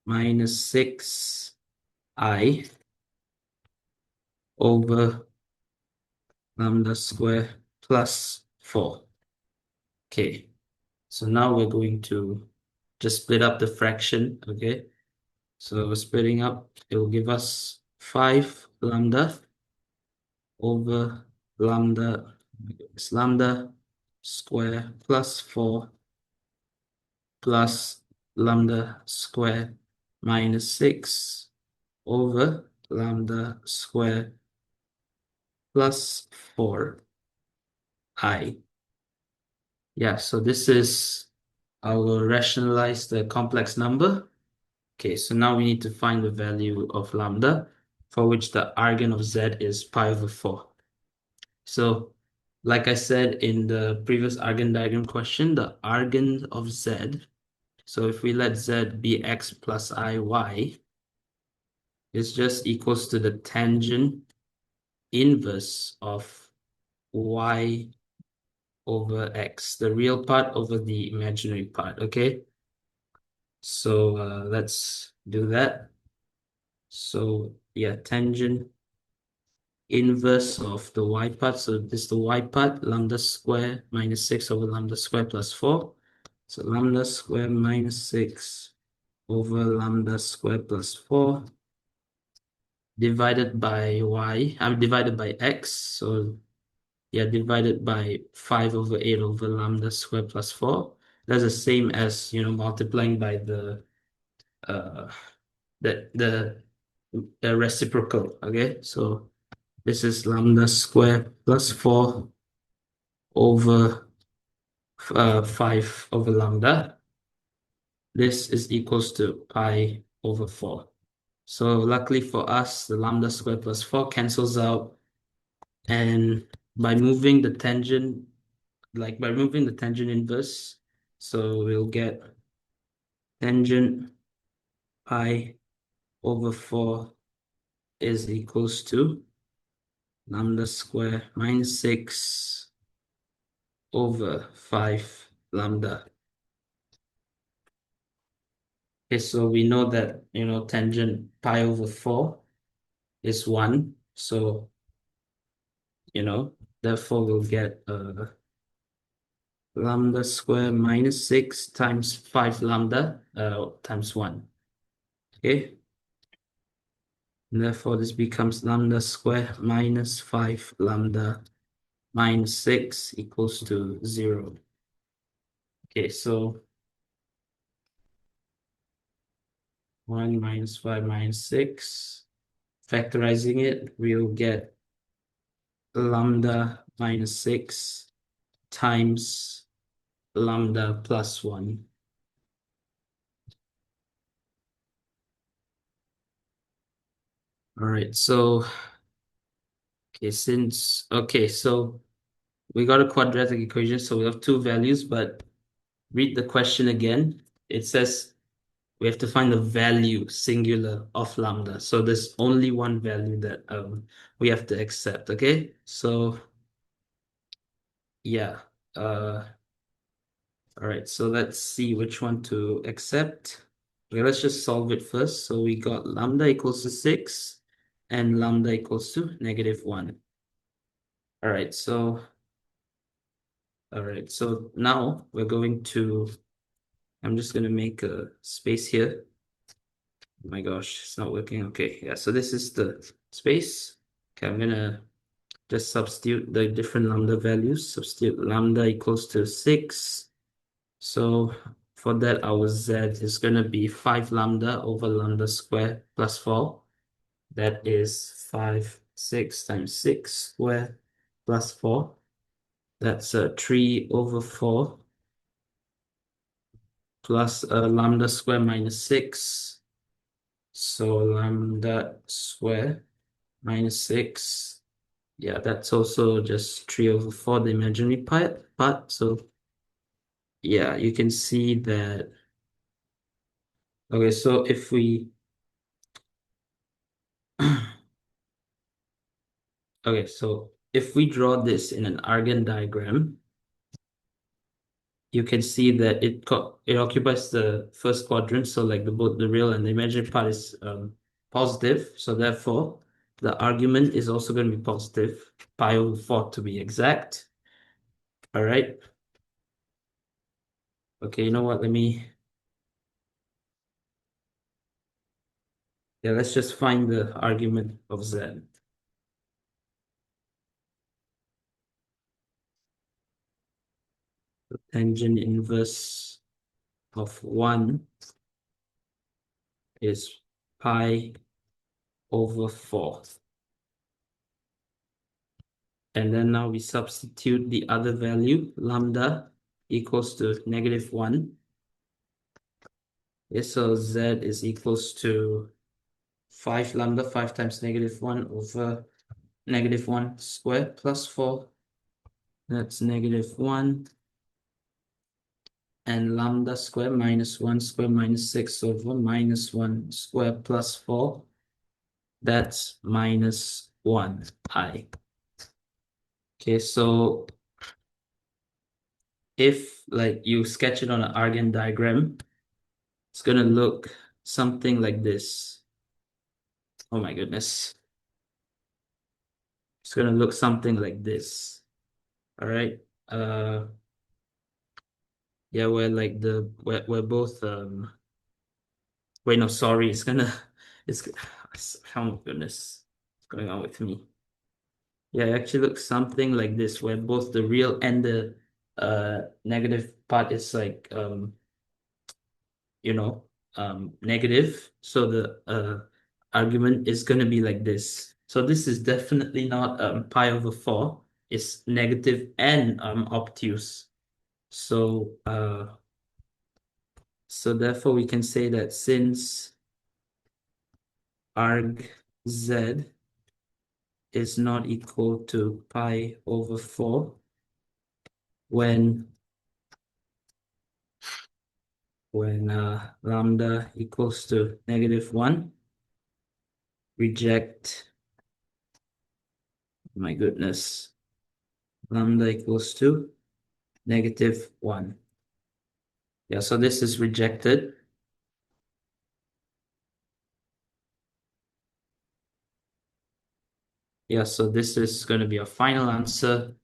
minus 6i over lambda square plus 4. Okay, so now we're going to just split up the fraction, okay? So splitting up, it will give us 5 lambda over lambda, it's lambda square plus 4 plus lambda square minus 6 over lambda square plus 4i. Yeah, so this is our rationalized complex number. Okay, so now we need to find the value of lambda, for which the argand of z is pi over 4. So, like I said in the previous argand diagram question, the argand of z So if we let z be x plus iy, it's just equals to the tangent inverse of y over x, the real part over the imaginary part, okay? So let's do that. So yeah, tangent inverse of the y part. So this is the y part, lambda square minus 6 over lambda square plus 4. So lambda square minus 6 over lambda square plus 4 divided by y. I'm divided by x. So yeah, divided by 5 over 8 over lambda square plus 4. That's the same as, multiplying by the uh the reciprocal. Okay, so this is lambda square plus 4 over 5 over lambda. This is equals to pi over 4. So luckily for us, the lambda square plus 4 cancels out. And by moving the tangent, by moving the tangent inverse, so we'll get tangent pi over 4 is equals to lambda square minus 6 over 5 lambda. Okay, so we know that, tangent pi over 4 is 1. So, therefore we'll get lambda square minus 6 times 5 lambda times 1. Okay. And therefore, this becomes lambda square minus 5 lambda minus 6 equals to 0. Okay, so 1 minus 5 minus 6. Factorizing it, we'll get lambda minus 6 times lambda plus 1. All right, so, so we got a quadratic equation, so we have two values, but read the question again. It says we have to find the value singular of lambda. So there's only one value that we have to accept, okay? So yeah. All right, so let's see which one to accept. Okay, let's just solve it first. So we got lambda equals to 6 and lambda equals to -1. All right, so now we're going to, I'm just gonna make a space here. Oh my gosh, it's not working. Okay, yeah, so this is the space. Okay, I'm gonna just substitute the different lambda values. Substitute lambda equals to 6. So for that, our z is gonna be 5 lambda over lambda square plus 4. That is 6 times 6 square plus 4. That's 3 over 4 plus lambda square minus 6. So lambda square minus 6. Yeah, that's also just 3 over 4, the imaginary part. So yeah, you can see that. Okay, so if we okay, so if we draw this in an Argand diagram, you can see that it occupies the first quadrant. So like both the real and the imaginary part is positive. So therefore, the argument is also going to be positive, pi over 4 to be exact. All right. Okay, you know what? Let's just find the argument of z. The tangent inverse of 1 is pi over 4. And then now we substitute the other value, lambda equals to -1. Yes, so z is equals to 5 lambda, 5 times -1 over -1 squared plus 4. That's -1. and lambda square minus 1 square minus 6 over minus 1 square plus 4. That's minus 1 pi. Okay, so if like you sketch it on an Argand diagram, it's gonna look something like this. Oh my goodness. It's gonna look something like this. All right. Yeah, we're both wait, no, sorry, it's oh my goodness. What's going on with me? Yeah, it actually looks something like this, where both the real and the negative part is like you know, negative. So the argument is going to be like this. So this is definitely not pi over 4. It's negative and obtuse. So so therefore we can say that since arg z is not equal to pi over 4 when lambda equals to -1, reject, my goodness, lambda equals to -1. Yeah, so this is rejected. Yeah, so this is going to be our final answer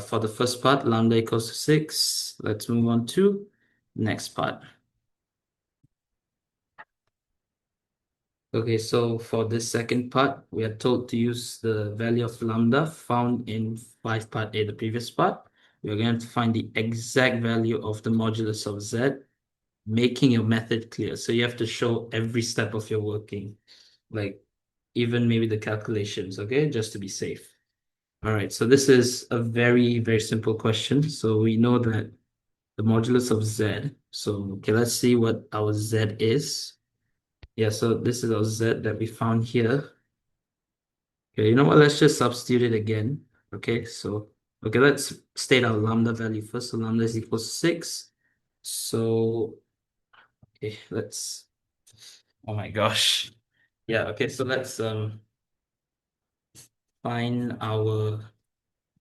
for the first part, lambda equals to 6. Let's move on to next part. Okay, so for this second part, we are told to use the value of lambda found in 5 part A, the previous part. We're going to find the exact value of the modulus of z, making your method clear. So you have to show every step of your working, like even maybe the calculations, okay, just to be safe. All right, so this is a very, very simple question. So we know that the modulus of z. So, okay, let's see what our z is. Yeah, so this is our z that we found here. Okay, you know what? Let's just substitute it again. Okay, so, okay, let's state our lambda value first. So lambda is equal to 6. So, okay, oh my gosh. Yeah, okay, so let's find our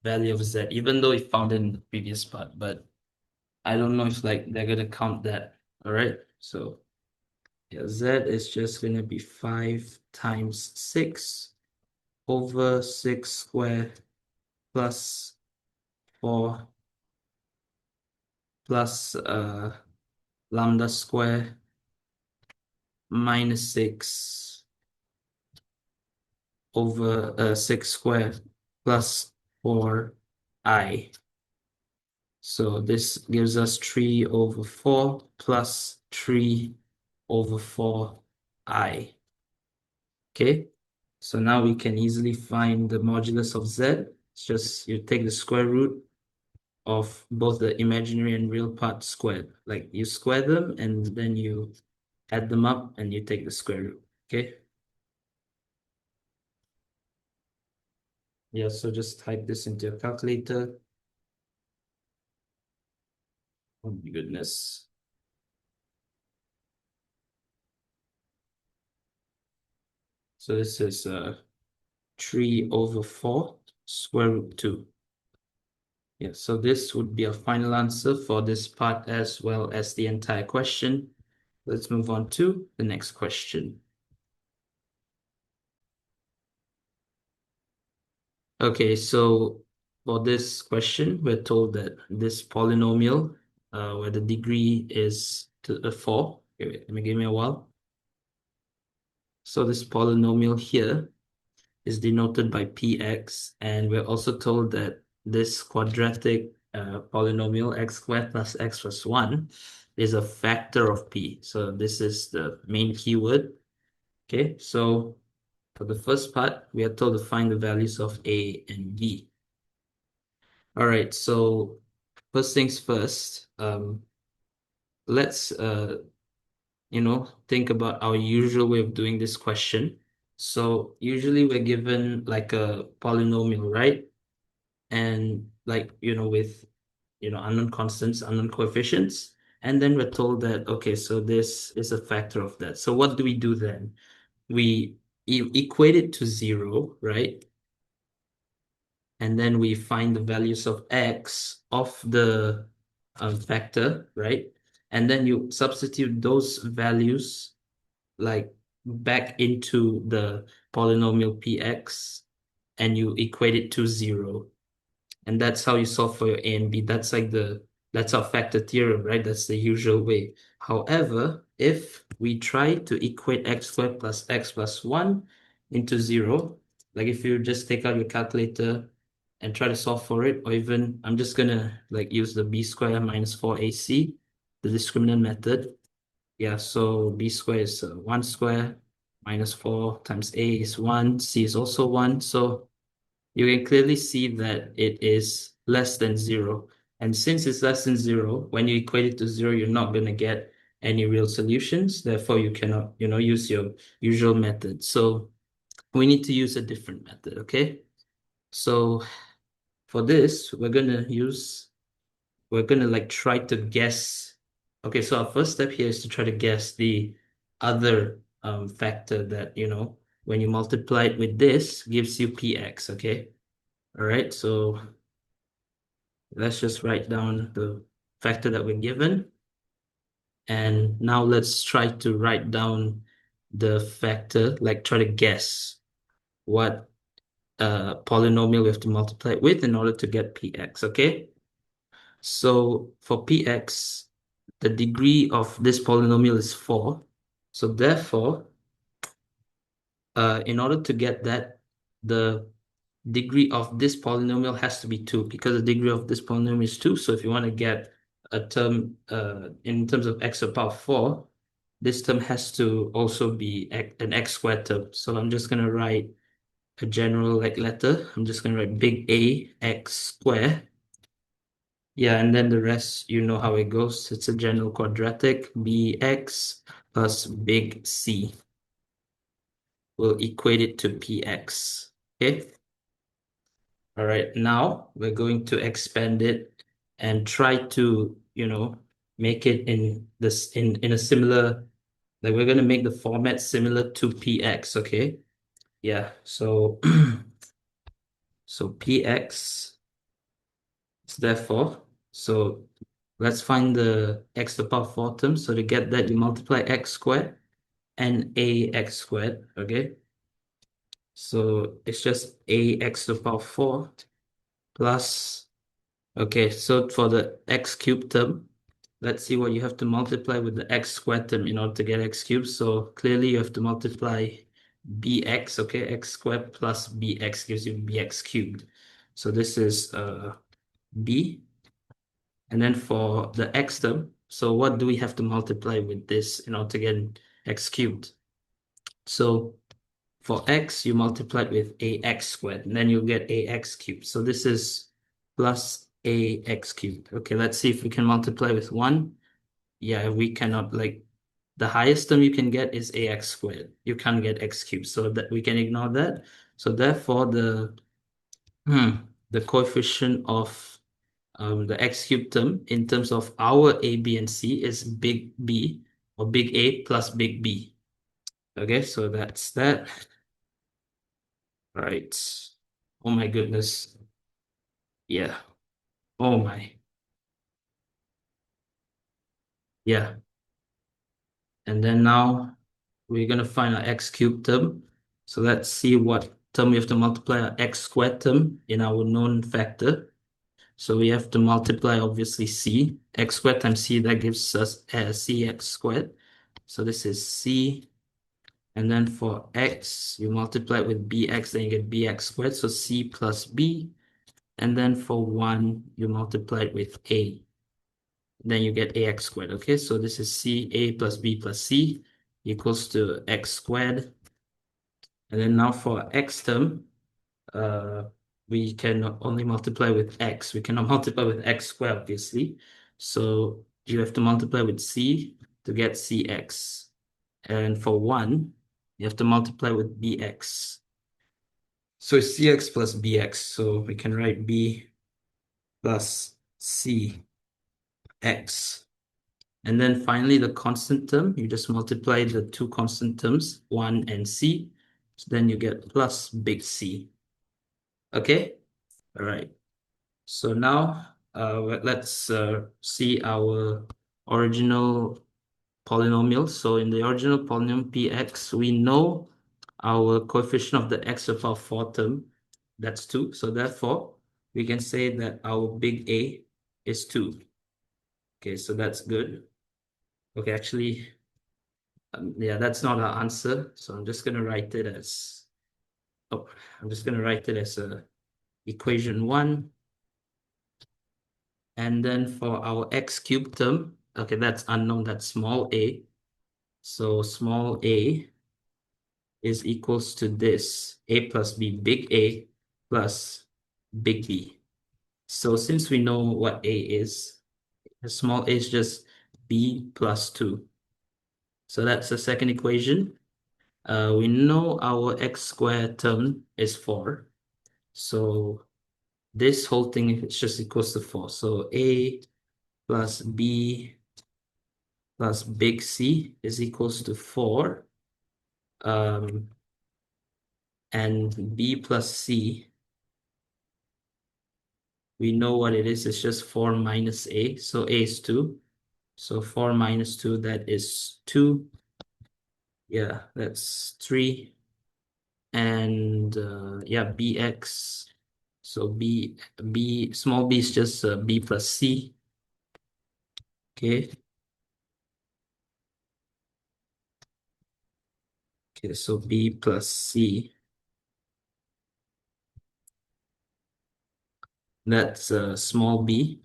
value of z, even though we found it in the previous part, but I don't know if like they're gonna count that. All right, so yeah, z is just gonna be 5 times 6 over 6 squared plus 4 plus lambda square minus 6 over 6 squared plus 4i. So this gives us 3 over 4 plus 3 over 4i. Okay, so now we can easily find the modulus of z. It's just you take the square root of both the imaginary and real part squared. Like you square them and then you add them up and you take the square root. Okay. Yeah, so just type this into your calculator. Oh my goodness. So this is 3 over 4 square root 2. Yeah, so this would be a final answer for this part as well as the entire question. Let's move on to the next question. Okay, so for this question, we're told that this polynomial, where the degree is to 4. Okay, wait, let me give me a while. So this polynomial here is denoted by px, and we're also told that this quadratic polynomial x squared plus x plus 1 is a factor of p. So this is the main keyword. Okay, so for the first part, we are told to find the values of a and b. All right, so first things first, let's think about our usual way of doing this question. So usually we're given like a polynomial, right? And like, with unknown constants, unknown coefficients, And then we're told that, okay, so this is a factor of that. So what do we do then? We equate it to 0, right? And then we find the values of x of the factor, right? And then you substitute those values like back into the polynomial px, and you equate it to 0. And that's how you solve for your A and B. That's our factor theorem, right? That's the usual way. However, if we try to equate x squared plus x plus 1 into 0, like if you just take out your calculator and try to solve for it, or even I'm just gonna like use the b squared minus 4ac, the discriminant method. Yeah, so b squared is 1 square minus 4 times a is 1, c is also 1. So you can clearly see that it is less than 0. And since it's less than 0, when you equate it to 0, you're not going to get any real solutions. Therefore, you cannot, use your usual method. So we need to use a different method, okay? So for this, we're gonna like try to guess. Okay, so our first step here is to try to guess the other factor that, when you multiply it with this, gives you px, okay? All right, so let's just write down the factor that we're given. And now let's try to write down the factor, like try to guess what polynomial we have to multiply it with in order to get px, okay? So for px, the degree of this polynomial is 4. So therefore, in order to get that, the degree of this polynomial has to be 2 because the degree of this polynomial is 2. So if you want to get a term in terms of x to the power 4, this term has to also be an x squared term. So I'm just going to write a general like letter. I'm just going to write big A x squared. Yeah, and then the rest, you know how it goes. It's a general quadratic. Bx plus big C will equate it to px. Okay. All right, now we're going to expand it and try to, make it in this in a similar, like we're going to make the format similar to px, okay? Yeah, so so px is therefore, so let's find the x to the power 4 term. So to get that, you multiply x squared and ax squared, okay? So it's just ax to the power 4 plus, okay, so for the x cubed term, let's see what you have to multiply with the x squared term in order to get x cubed. So clearly you have to multiply bx, okay? X squared plus bx gives you bx cubed. So this is b. And then for the x term, so what do we have to multiply with this in order to get x cubed? So for x, you multiply it with ax squared, and then you'll get ax cubed. So this is plus ax cubed. Okay, let's see if we can multiply with 1. Yeah, we cannot, like, the highest term you can get is ax squared. You can't get x cubed, so that we can ignore that. So therefore, the coefficient of the x cubed term in terms of our a, b, and c is big B or big A plus big B. Okay, so that's that. Right. Oh my goodness. Yeah. Oh my. Yeah. And then now we're going to find our x cubed term. So let's see what term we have to multiply our x squared term in our known factor. So we have to multiply obviously c. X squared times c, that gives us cx squared. So this is c. And then for x, you multiply it with bx, then you get bx squared. So c plus b. And then for 1, you multiply it with a. Then you get ax squared, okay? So this is a plus b plus c equals to x squared. And then now for x term, uh, we can only multiply with x. We cannot multiply with x squared, obviously. So you have to multiply with c to get cx. And for 1, you have to multiply with bx. So it's cx plus bx. So we can write b plus cx. And then finally, the constant term, you just multiply the two constant terms, 1 and c. So then you get plus big C. Okay? All right. So now let's see our original polynomial. So in the original polynomial px, we know our coefficient of the x to the power 4 term, that's 2. So therefore, we can say that our big A is 2. Okay, so that's good. Okay, actually, yeah, that's not our answer. So I'm just going to write it as, equation 1. And then for our x cubed term, okay, that's unknown, that's small a. So small a is equals to this, a plus b, big A plus big B. So since we know what a is, small a is just b plus 2. So that's the second equation. We know our x squared term is 4. So this whole thing is just equals to 4. So a plus b plus big C is equals to 4. And b plus c, we know what it is. It's just 4 minus a. So a is 2. So 4 minus 2, that is 2. Yeah, that's 3. And yeah, bx. So small b is just b plus c. Okay. Okay, so b plus c. That's small b.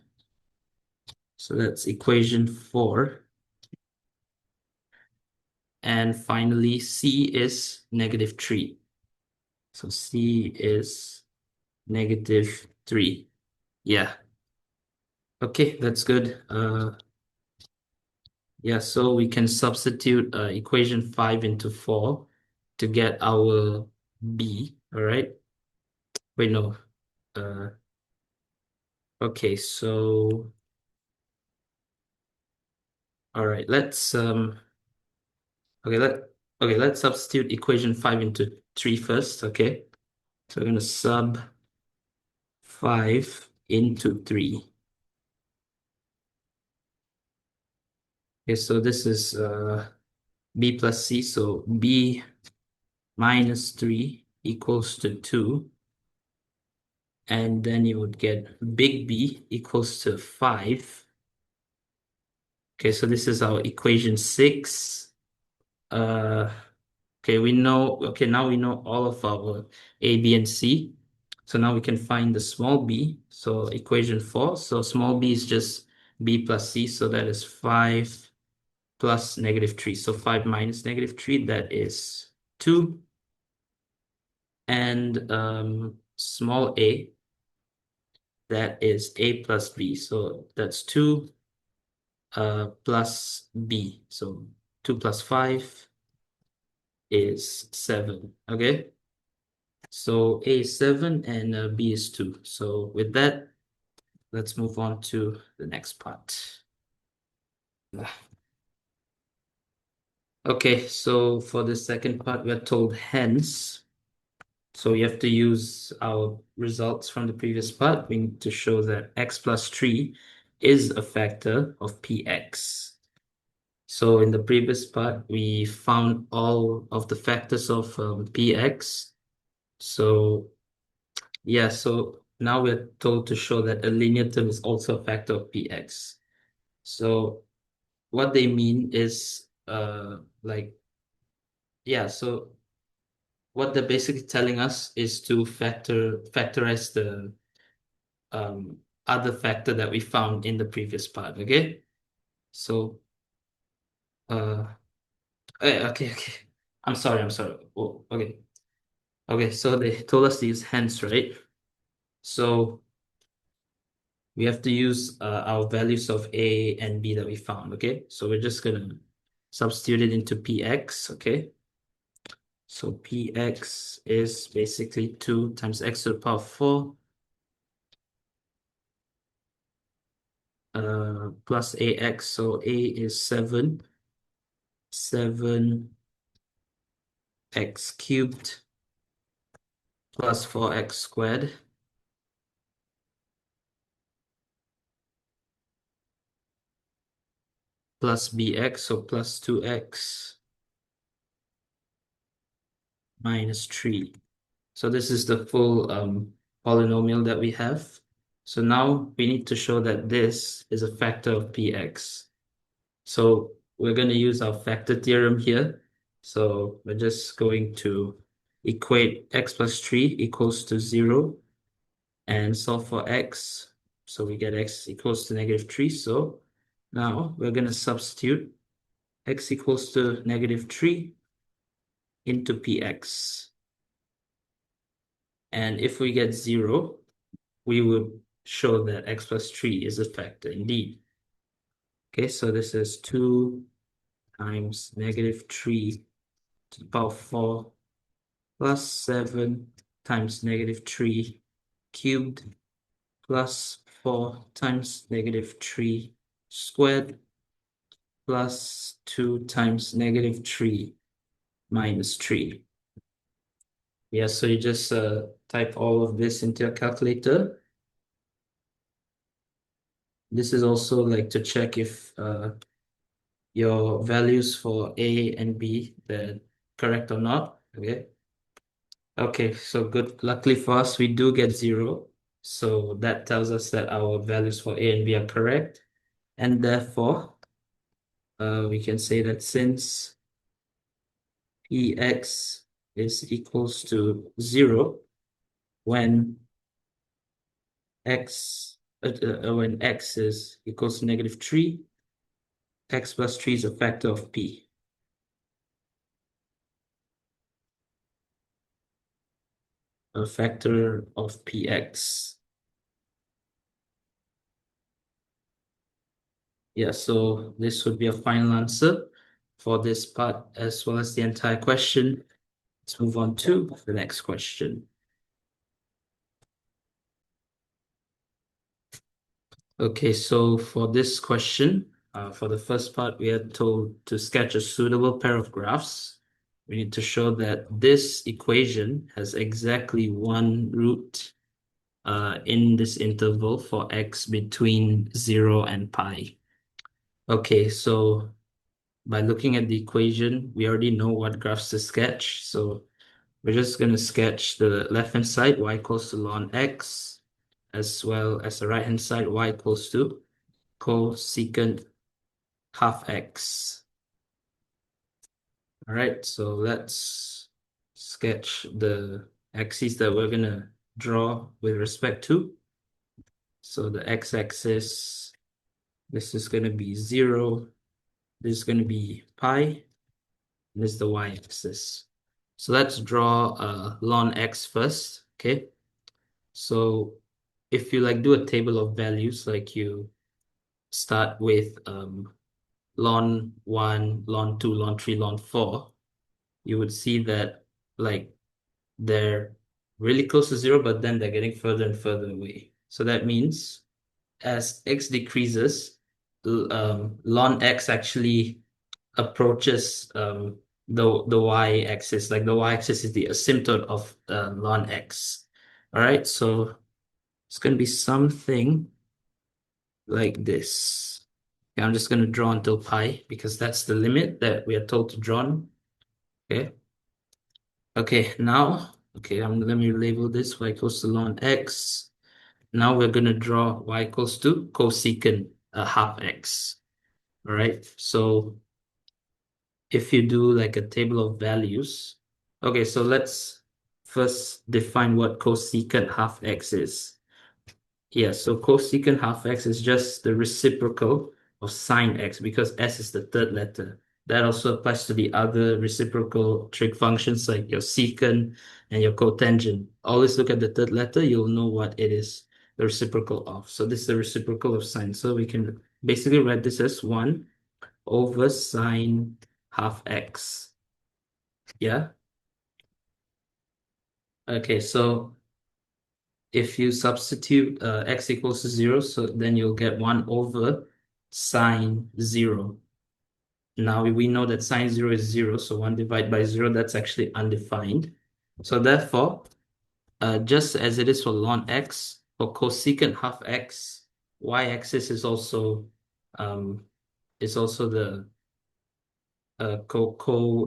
So that's equation 4. And finally, c is -3. So c is -3. Yeah. Okay, that's good. Yeah, so we can substitute equation 5 into 4 to get our b. All right. Wait, no. Uh, okay, so all right, let's substitute equation 5 into 3 first. Okay. So we're gonna sub 5 into 3. Okay, so this is b plus c, so b minus 3 equals to 2. And then you would get big B equals to 5. Okay, so this is our equation 6. Okay, now we know all of our A, B, and C. So now we can find the small b. So equation 4. So small b is just b plus c. So that is 5 plus -3. So 5 minus -3, that is 2. And small a, that is a plus b. So that's 2 plus b. So 2 plus 5 is 7. Okay. So a is 7 and b is 2. So with that, let's move on to the next part. Okay, so for the second part, we're told hence. So we have to use our results from the previous part. We need to show that x plus 3 is a factor of px. So in the previous part, we found all of the factors of px. So yeah, so now we're told to show that a linear term is also a factor of px. So what they mean is so what they're basically telling us is to factorize the other factor that we found in the previous part. Okay, so uh okay. I'm sorry. Oh, okay, so they told us to use hence, right? So we have to use our values of a and b that we found. Okay, so we're just gonna substitute it into px. Okay, so px is basically 2 times x to the power 4 plus ax. So a is 7, 7x cubed plus 4x squared plus bx, so plus 2x minus 3. So this is the full polynomial that we have. So now we need to show that this is a factor of px. So we're going to use our factor theorem here. So we're just going to equate x plus 3 equals to 0 and solve for x. So we get x equals to -3. So now we're going to substitute x equals to -3 into px. And if we get 0, we would show that x plus 3 is a factor indeed. Okay, so this is 2 times -3 to the power 4 plus 7 times -3 cubed plus 4 times -3 squared plus 2 times -3 minus 3. Yeah, so you just type all of this into your calculator. This is also like to check if your values for A and B, they're correct or not. Okay. Okay, so good. Luckily for us, we do get 0. So that tells us that our values for A and B are correct. And therefore, we can say that since Px is equals to 0 when when x is equals to -3, x plus 3 is a factor of P. A factor of Px. Yeah, so this would be a final answer for this part as well as the entire question. Let's move on to the next question. Okay, so for this question, for the first part, we are told to sketch a suitable pair of graphs. We need to show that this equation has exactly one root in this interval for x between 0 and pi. Okay, so by looking at the equation, we already know what graphs to sketch. So we're just going to sketch the left-hand side, y equals to ln x, as well as the right-hand side, y equals to cosecant half x. All right, so let's sketch the axes that we're going to draw with respect to. So the x-axis, this is going to be 0. This is going to be pi. And this is the y-axis. So let's draw ln x first, okay? So if you like do a table of values, like you start with ln 1, ln 2, ln 3, ln 4, you would see that like they're really close to 0, but then they're getting further and further away. So that means as x decreases, ln x actually approaches the y-axis. Like the y-axis is the asymptote of ln x. All right, so it's going to be something like this. Okay, I'm just going to draw until pi because that's the limit that we are told to draw on. Okay. Okay, now, okay, let me label this y equals to ln x. Now we're going to draw y equals to cosecant half x. All right, so if you do like a table of values, okay, so let's first define what cosecant half x is. Yeah, so cosecant half x is just the reciprocal of sine x because s is the third letter. That also applies to the other reciprocal trig functions like your secant and your cotangent. Always look at the third letter, you'll know what it is the reciprocal of. So this is the reciprocal of sine. So we can basically write this as 1 over sine half x. Yeah. Okay, so if you substitute x equals to 0, so then you'll get 1 over sine 0. Now we know that sine 0 is 0, so 1 divided by 0, that's actually undefined. So therefore, just as it is for ln x, for cosecant half x, y-axis is also the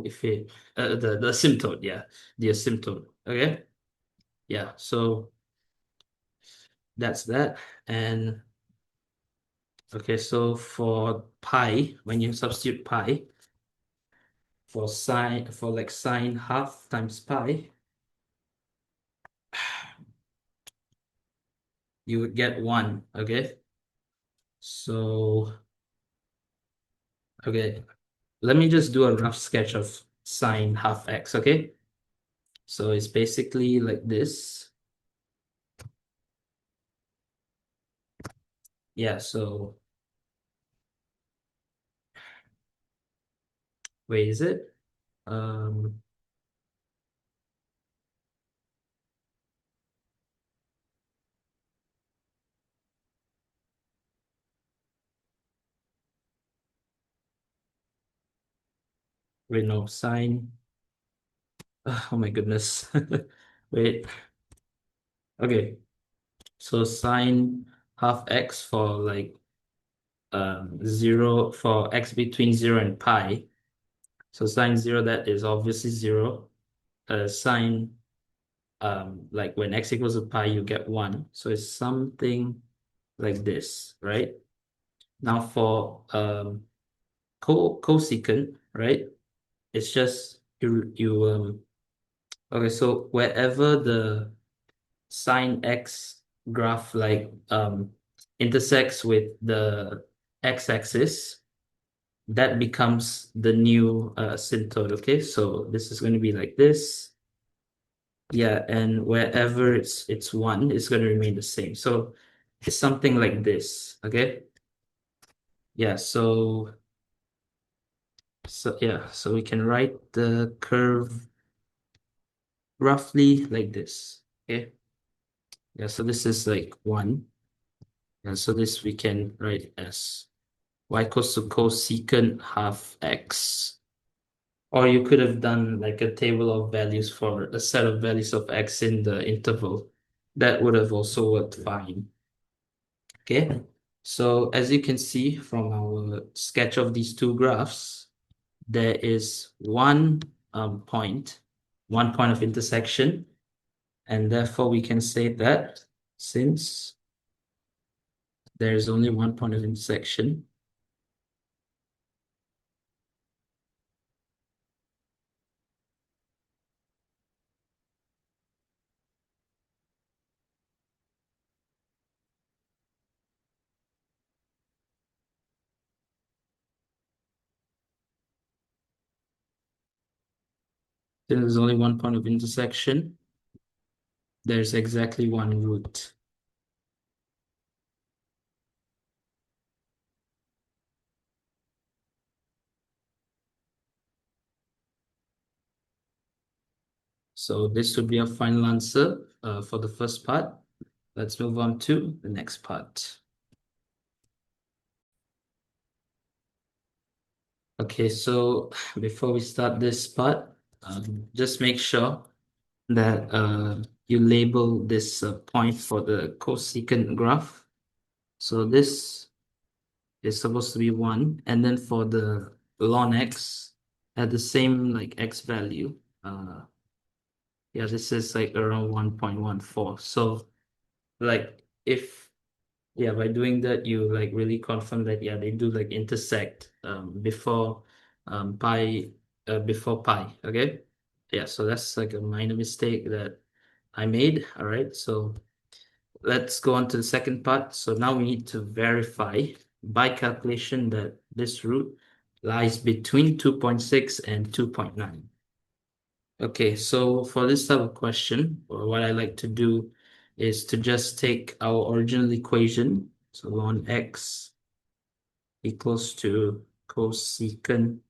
if it the asymptote, yeah, the asymptote. Okay, yeah. So that's that. And okay, so for pi, when you substitute pi for sine half times pi, you would get 1. Okay, so okay, let me just do a rough sketch of sine half x. Okay, so it's basically like this. Yeah, so wait, is it? Wait, no, sine. Oh my goodness. Wait. Okay. So sine half x for like 0 for x between 0 and pi. So sine 0, that is obviously 0. Sine like when x equals to pi, you get 1. So it's something like this, right? Now for cosecant, right? It's just you okay, so wherever the sine x graph like intersects with the x-axis, that becomes the new asymptote. Okay, so this is going to be like this. Yeah, and wherever it's 1, it's going to remain the same. So it's something like this. Okay, yeah, so we can write the curve roughly like this. Okay, yeah, so this is like 1. And so this we can write as y equals to cosecant half x. Or you could have done like a table of values for a set of values of x in the interval. That would have also worked fine. Okay, so as you can see from our sketch of these two graphs, there is one point of intersection, and therefore we can say that since there is only one point of intersection, there's only one point of intersection, there's exactly one root. So this would be a final answer for the first part. Let's move on to the next part. Okay, so before we start this part, just make sure that you label this point for the cosecant graph. So this is supposed to be 1, and then for the ln x at the same like x value, yeah, this is like around 1.14. So like if yeah, by doing that you like really confirm that yeah, they do like intersect before pi. Okay, yeah, so that's like a minor mistake that I made. All right, so let's go on to the second part. So now we need to verify by calculation that this root lies between 2.6 and 2.9. Okay, so for this type of question, what I like to do is to just take our original equation, so ln x equals to cosecant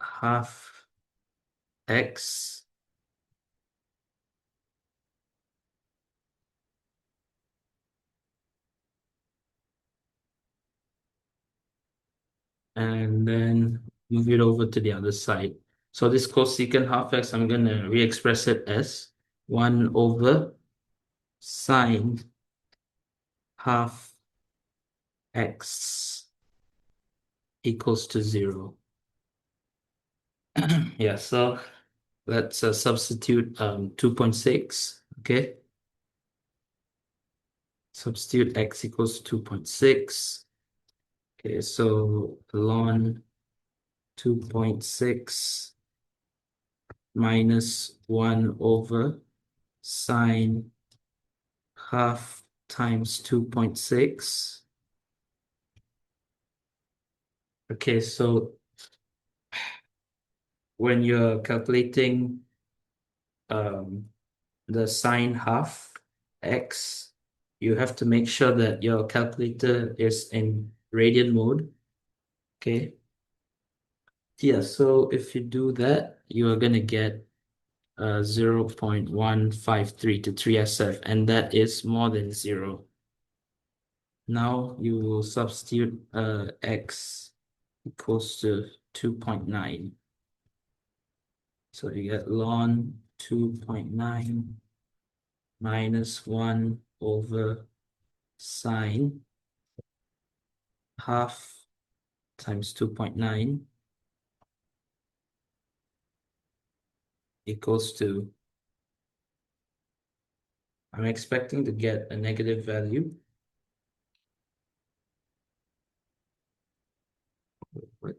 half x and then move it over to the other side. So this cosecant half x, I'm going to re-express it as 1 over sine half x equals to 0. Yeah, so let's substitute 2.6, okay? Substitute x equals 2.6. Okay, so ln 2.6 minus 1 over sine half times 2.6. Okay, so when you're calculating um, the sine half x, you have to make sure that your calculator is in radian mode. Okay. Yeah, so if you do that, you are going to get 0.153 to 3SF, and that is more than 0. Now you will substitute x equals to 2.9. So you get ln 2.9 minus 1 over sine half times 2.9 equals to, I'm expecting to get a negative value. What?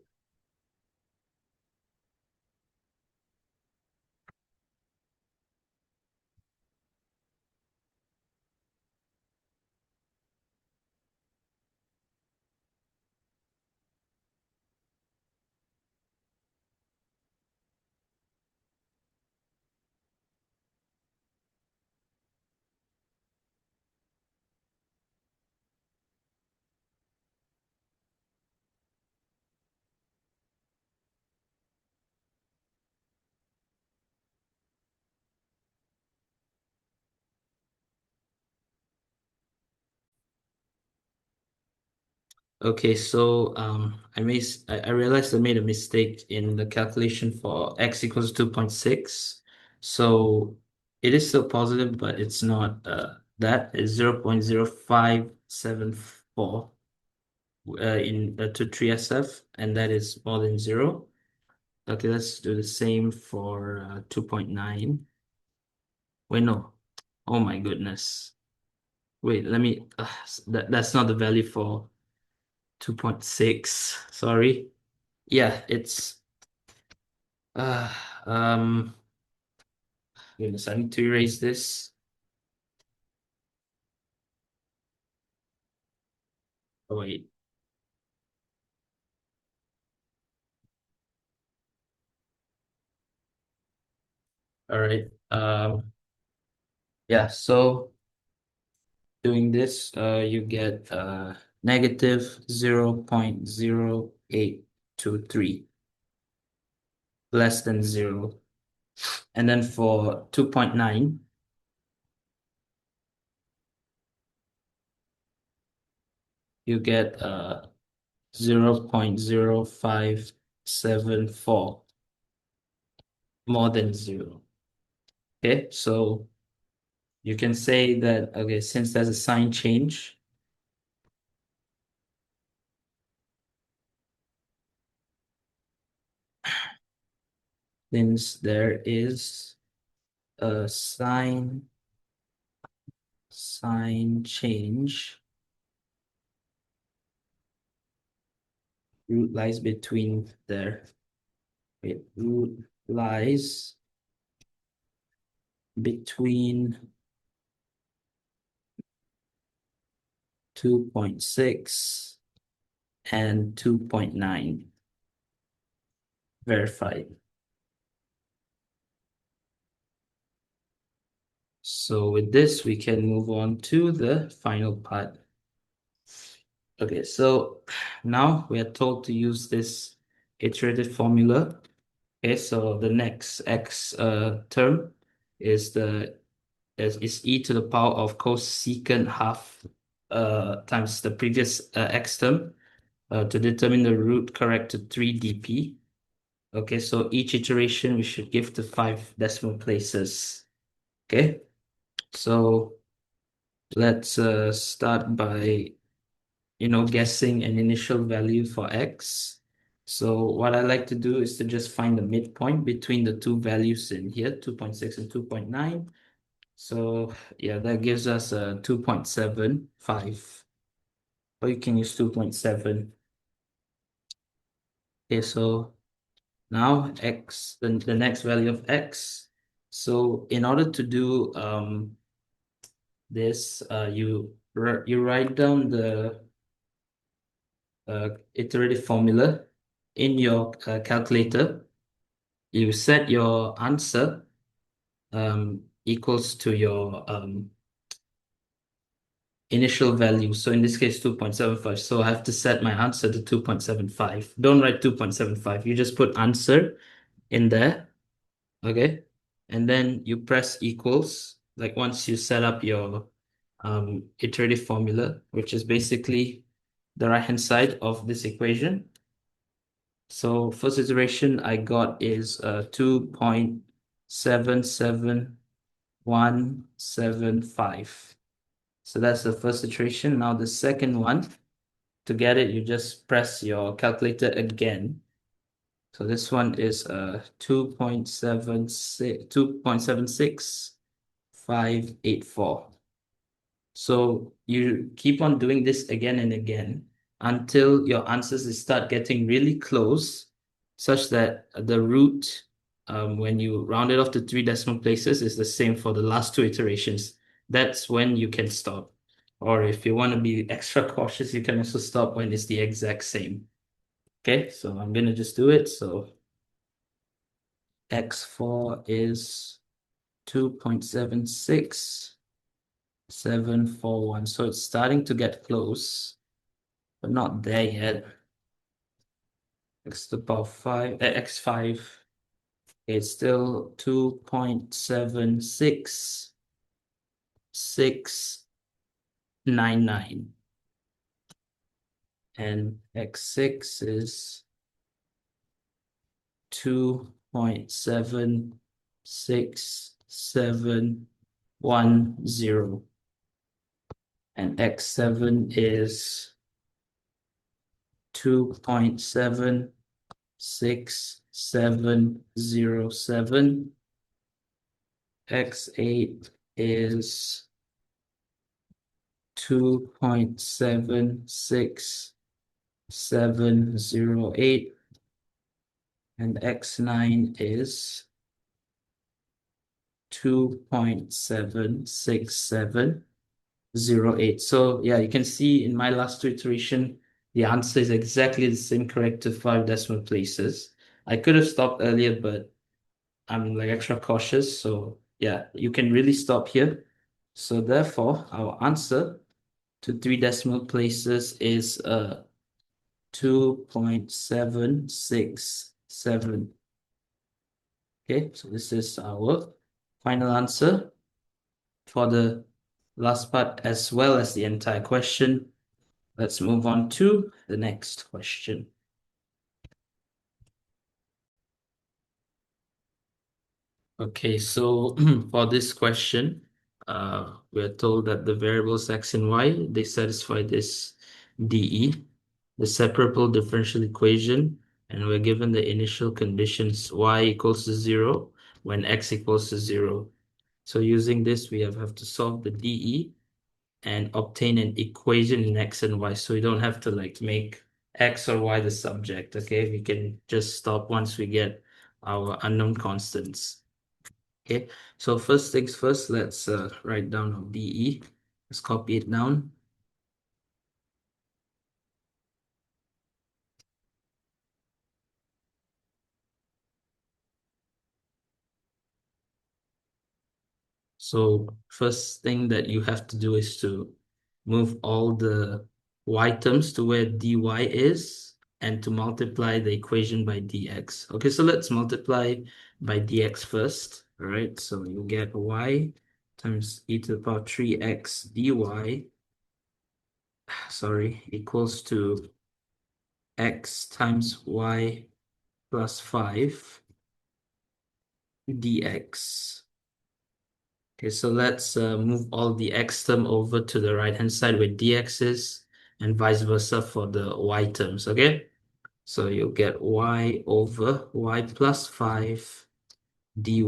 Okay, so I realized I made a mistake in the calculation for x equals 2.6. So it is still positive, but it's not that is 0.0574 in to 3SF, and that is more than 0. Okay, let's do the same for 2.9. Wait, no. Oh my goodness. Wait, let me that's not the value for 2.6. Sorry. Yeah, it's uh um goodness, I need to erase this. Oh wait. All right. Yeah, so doing this, you get negative 0.0823, less than 0. And then for 2.9, you get 0.0574, more than 0. Okay, so you can say that, okay, since there's a sign change, since there is a sign change, root lies between there. Wait, root lies between 2.6 and 2.9. Verified. So with this, we can move on to the final part. Okay, so now we are told to use this iterative formula. Okay, so the next x term is e to the power of cosecant half times the previous x term. to determine the root correct to 3 dp. Okay, so each iteration we should give to 5 decimal places. Okay, so let's start by guessing an initial value for x. So what I like to do is to just find the midpoint between the two values in here, 2.6 and 2.9. So yeah, that gives us a 2.75. Or you can use 2.7. Okay, so now x, the next value of x. So in order to do this, you write down the iterative formula in your calculator. You set your answer equals to your initial value. So in this case, 2.75. So I have to set my answer to 2.75. Don't write 2.75. You just put answer in there. Okay. And then you press equals. Like once you set up your iterative formula, which is basically the right-hand side of this equation. So first iteration I got is 2.77175. So that's the first iteration. Now the second one, to get it, you just press your calculator again. So this one is 2.76584. So you keep on doing this again and again until your answers start getting really close, such that the root, when you round it off to 3 decimal places, is the same for the last 2 iterations. That's when you can stop. Or if you want to be extra cautious, you can also stop when it's the exact same. Okay, so I'm going to just do it. So x4 is 2.76741. So it's starting to get close, but not there yet. X to the power 5, x5, it's still 2.76699. And x6 is 2.76710. And x7 is 2.76707. X8 is 2.76708. And x9 is 2.76708. So yeah, you can see in my last 2 iteration, the answer is exactly the same, correct to 5 decimal places. I could have stopped earlier, but I'm like extra cautious. So yeah, you can really stop here. So therefore, our answer to 3 decimal places is 2.767. Okay, so this is our final answer for the last part as well as the entire question. Let's move on to the next question. Okay, so for this question, we're told that the variables x and y, they satisfy this DE, the separable differential equation, and we're given the initial conditions y equals to 0 when x equals to 0. So using this, we have to solve the DE and obtain an equation in x and y. So we don't have to like make x or y the subject, okay? We can just stop once we get our unknown constants. Okay, so first things first, let's write down our DE. Let's copy it down. So first thing that you have to do is to move all the y terms to where dy is and to multiply the equation by dx. Okay, so let's multiply by dx first. All right, so you get y times e to the power 3x dy, sorry, equals to x times y plus 5 dx. Okay, so let's move all the x term over to the right-hand side where dx is, and vice versa for the y terms, okay? So you'll get y over y plus 5 dy.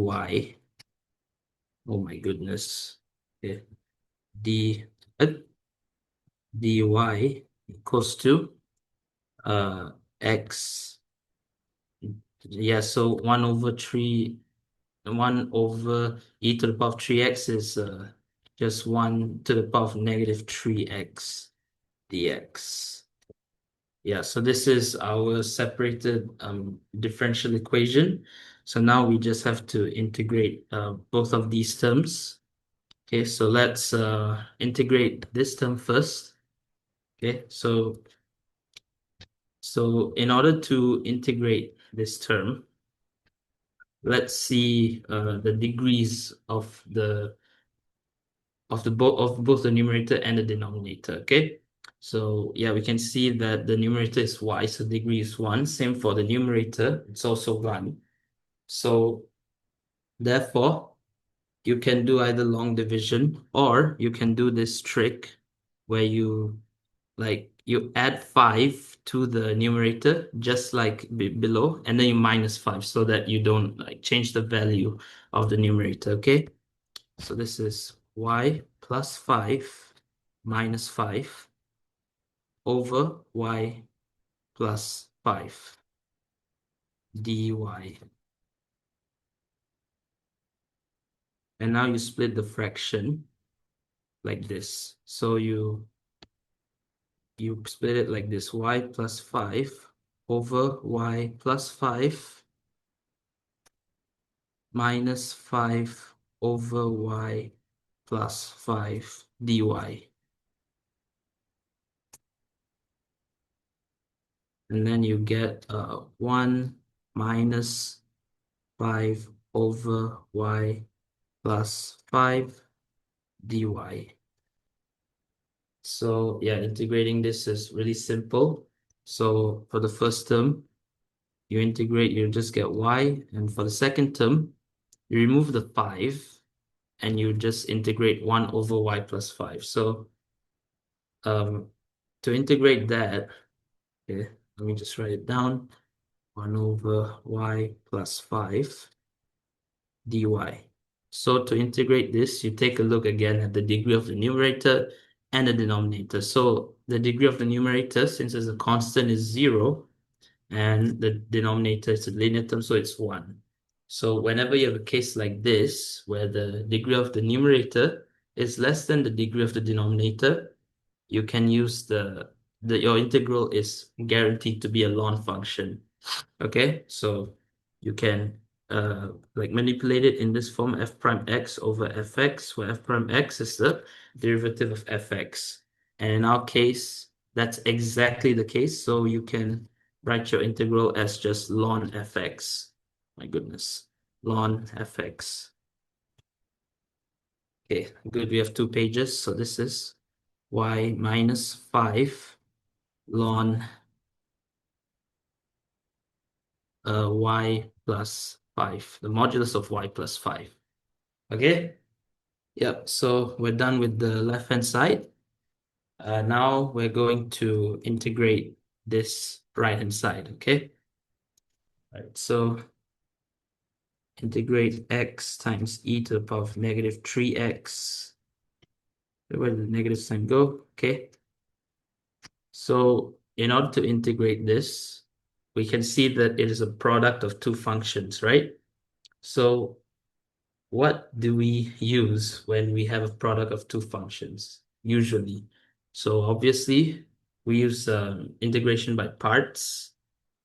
Oh my goodness. Okay. d uh, dy equals to x. Yeah, so 1 over 3, 1 over e to the power of 3x is just 1 to the power of negative 3x dx. Yeah, so this is our separated differential equation. So now we just have to integrate both of these terms. Okay, so let's integrate this term first. Okay, so in order to integrate this term, let's see the degrees of both the numerator and the denominator. Okay, so yeah, we can see that the numerator is y, so degree is 1. Same for the numerator, it's also 1. So therefore, you can do either long division, or you can do this trick where you add 5 to the numerator, just like below, and then you minus 5 so that you don't change the value of the numerator. Okay, so this is y plus 5 minus 5 over y plus 5 dy. And now you split the fraction like this. So you split it like this: y plus 5 over y plus 5 minus 5 over y plus 5 dy. And then you get 1 minus 5 over y plus 5 dy. So yeah, integrating this is really simple. So for the first term, you integrate, you just get y. And for the second term, you remove the 5 and you just integrate 1 over y plus 5. So to integrate that, okay, let me just write it down. 1 over y plus 5 dy. So to integrate this, you take a look again at the degree of the numerator and the denominator. So the degree of the numerator, since it's a constant, is 0, and the denominator is a linear term, so it's 1. So whenever you have a case like this, where the degree of the numerator is less than the degree of the denominator, you can use your integral is guaranteed to be a ln function. Okay, so you can manipulate it in this form: f prime x over fx, where f prime x is the derivative of fx. And in our case, that's exactly the case. So you can write your integral as just ln fx. My goodness, ln fx. Okay, good. We have 2 pages. So this is y minus 5 ln y plus 5, the modulus of y plus 5. Okay? Yep, so we're done with the left-hand side. Now we're going to integrate this right-hand side, okay? All right, so integrate x times e to the power of negative 3x. Where did the negative sign go? Okay. So in order to integrate this, we can see that it is a product of 2 functions, right? So what do we use when we have a product of 2 functions usually? So obviously we use integration by parts,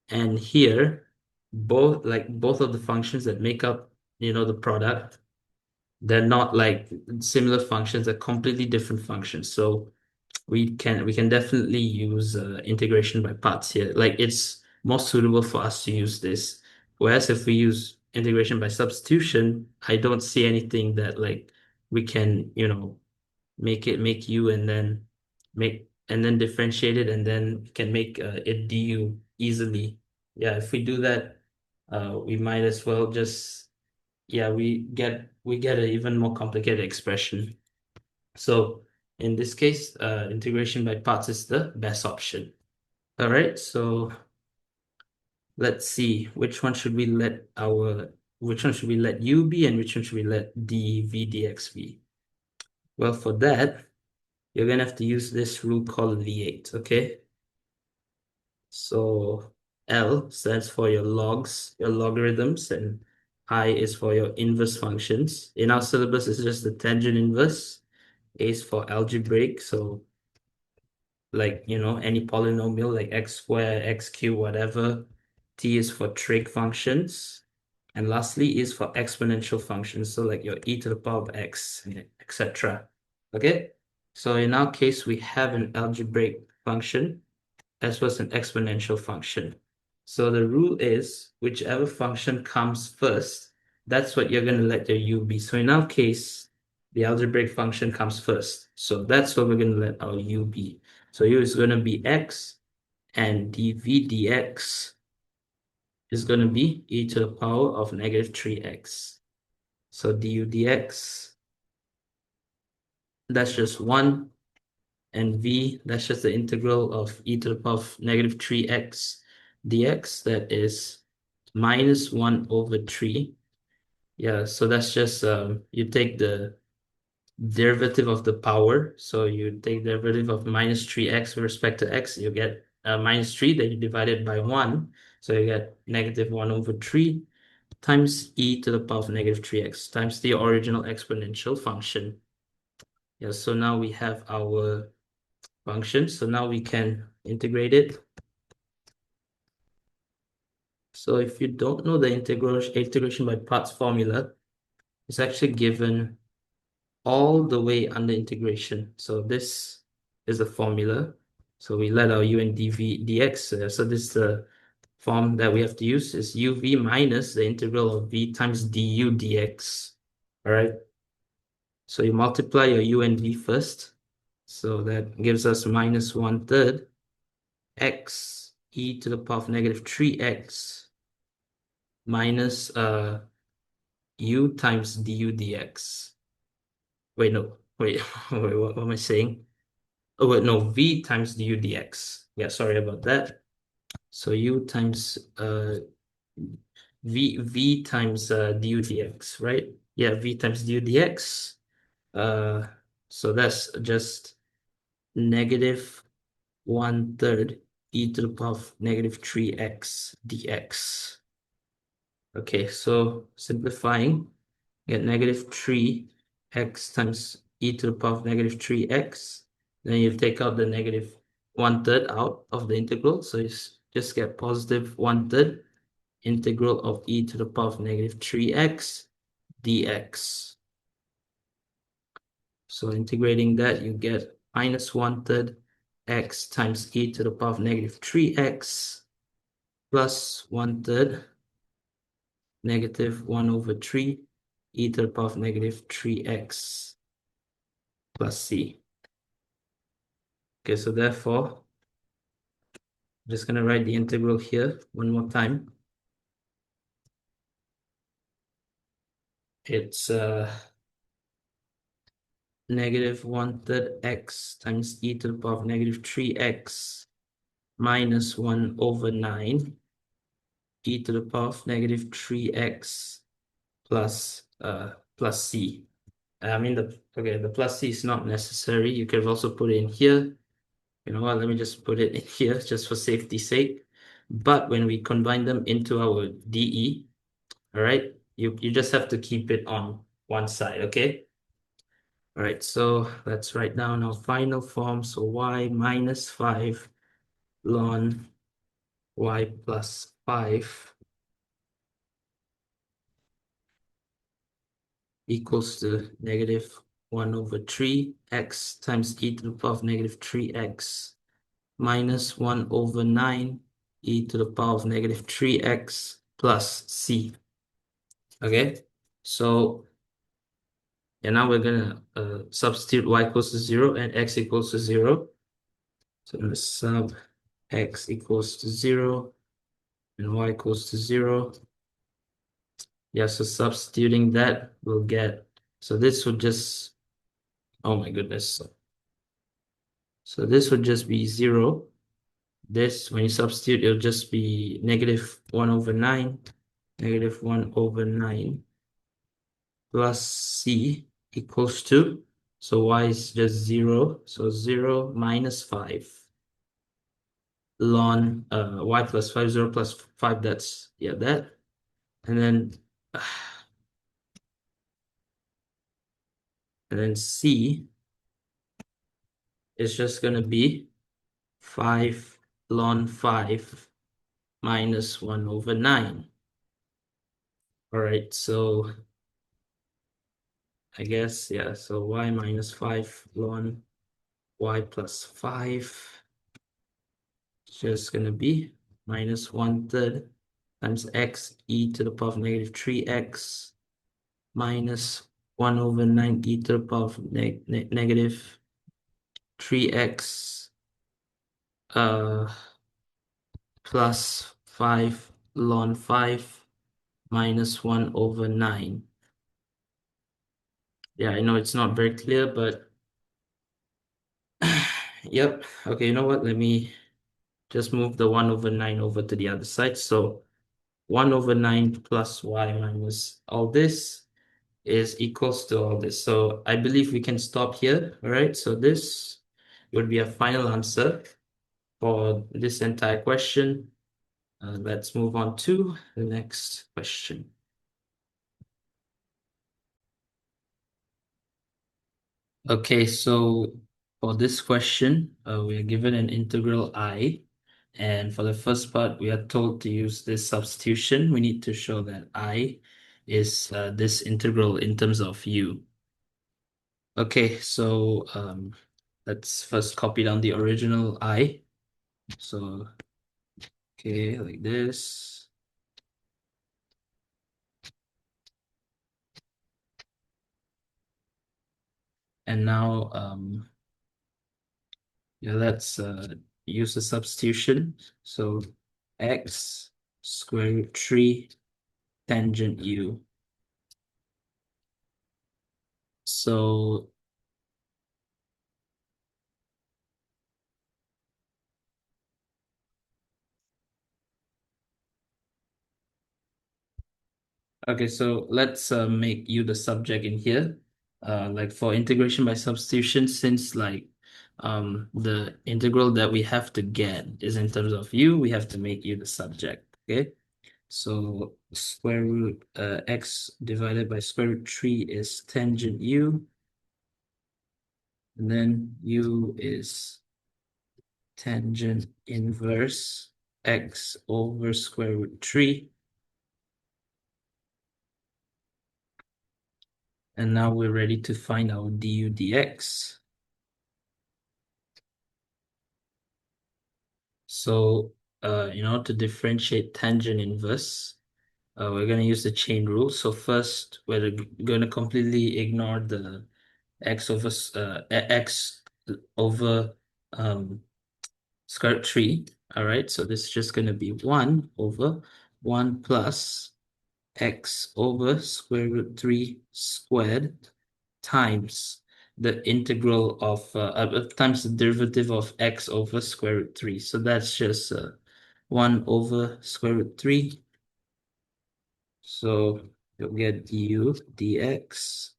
and here both of the functions that make up the product, they're not like similar functions, they're completely different functions. So we can definitely use integration by parts here. Like, it's more suitable for us to use this. Whereas if we use integration by substitution, I don't see anything that we can, make u and then make and then differentiate it, and then can make it du easily. Yeah, if we do that, we might as well just, yeah, we get an even more complicated expression. So in this case, integration by parts is the best option. All right, so let's see which one should we let u be and which one should we let dv dx be. Well, for that, you're gonna have to use this rule called V8, okay? So L stands for your logs, your logarithms, and I is for your inverse functions. In our syllabus, it's just the tangent inverse. A is for algebraic, so like, any polynomial like x squared, x cubed, whatever. T is for trig functions. And lastly is for exponential functions, so like your e to the power of x, etc. Okay? So in our case, we have an algebraic function as well as an exponential function. So the rule is whichever function comes first, that's what you're going to let your u be. So in our case, the algebraic function comes first. So that's what we're going to let our u be. So u is going to be x, and dv dx is going to be e to the power of negative 3x. So du dx, that's just 1. And v, that's just the integral of e to the power of negative 3x dx. That is minus 1 over 3. Yeah, so that's just, you take the derivative of the power. So you take the derivative of minus 3x with respect to x, you get minus 3, then you divide it by 1. So you get negative 1 over 3 times e to the power of negative 3x times the original exponential function. Yeah, so now we have our function. So now we can integrate it. So if you don't know the integration by parts formula, it's actually given all the way under integration. So this is the formula. So we let our u and dv dx. So this is the form that we have to use, is uv minus the integral of v times du dx. All right. So you multiply your u and v first. So that gives us minus 1/3 x e to the power of negative 3x minus u times du dx. Wait, no. Wait, what am I saying? Oh, wait, no. V times du dx. Yeah, sorry about that. So u times v times du dx, right? Yeah, v times du dx. So that's just negative 1/3 e to the power of negative 3x dx. Okay, so simplifying, get negative 3x times e to the power of negative 3x. Then you take out the negative 1/3 out of the integral. So you just get positive 1/3 integral of e to the power of negative 3x dx. So integrating that, you get minus 1/3 x times e to the power of negative 3x plus 1/3 negative 1 over 3 e to the power of negative 3x plus c. Okay, so therefore, I'm just going to write the integral here one more time. It's negative 1/3 x times e to the power of negative 3x minus 1 over 9 e to the power of negative 3x plus c. I mean, the plus c is not necessary. You could have also put it in here. You know what, let me just put it in here just for safety's sake. But when we combine them into our dE, all right, you just have to keep it on one side, okay? All right, so let's write down our final form. So y minus 5 ln y plus 5 equals to negative 1 over 3 x times e to the power of negative 3x minus 1 over 9 e to the power of negative 3x plus c. Okay, so and now we're gonna substitute y equals to 0 and x equals to 0. So the sub x equals to 0 and y equals to 0. Yeah, so substituting that, we'll get, so this would just, oh my goodness. So this would just be 0. This, when you substitute, it'll just be negative 1 over 9, negative 1 over 9 plus c equals to, so y is just 0, so 0 minus 5 ln y plus 5, 0 plus 5, that's, yeah, that. And then c is just going to be 5 ln 5 minus 1 over 9. All right, so I guess, yeah, so y minus 5 ln y plus 5 is just going to be minus 1/3 times x e to the power of negative 3x minus 1 over 9 e to the power of negative 3x plus 5 ln 5 minus 1 over 9. Yeah, I know it's not very clear, but yep. Okay, you know what? Let me just move the 1 over 9 over to the other side. So 1 over 9 plus y minus all this is equals to all this. So I believe we can stop here. All right, so this would be a final answer for this entire question. Let's move on to the next question. Okay, so for this question, we are given an integral I, and for the first part, we are told to use this substitution. We need to show that I is this integral in terms of u. Okay, so let's first copy down the original I. So, okay, like this. And now, yeah, let's use the substitution. So x square root 3 tangent u. So okay, so let's make u the subject in here. Like for integration by substitution, since like the integral that we have to get is in terms of u, we have to make u the subject. Okay, so square root x divided by square root 3 is tangent u, and then u is tangent inverse x over square root 3. And now we're ready to find our du dx. So, to differentiate tangent inverse, we're going to use the chain rule. So first, we're going to completely ignore the x over square root 3. All right, so this is just going to be 1 over 1 plus x over square root 3 squared times the integral of times the derivative of x over square root 3. So that's just 1 over square root 3. So you'll get du dx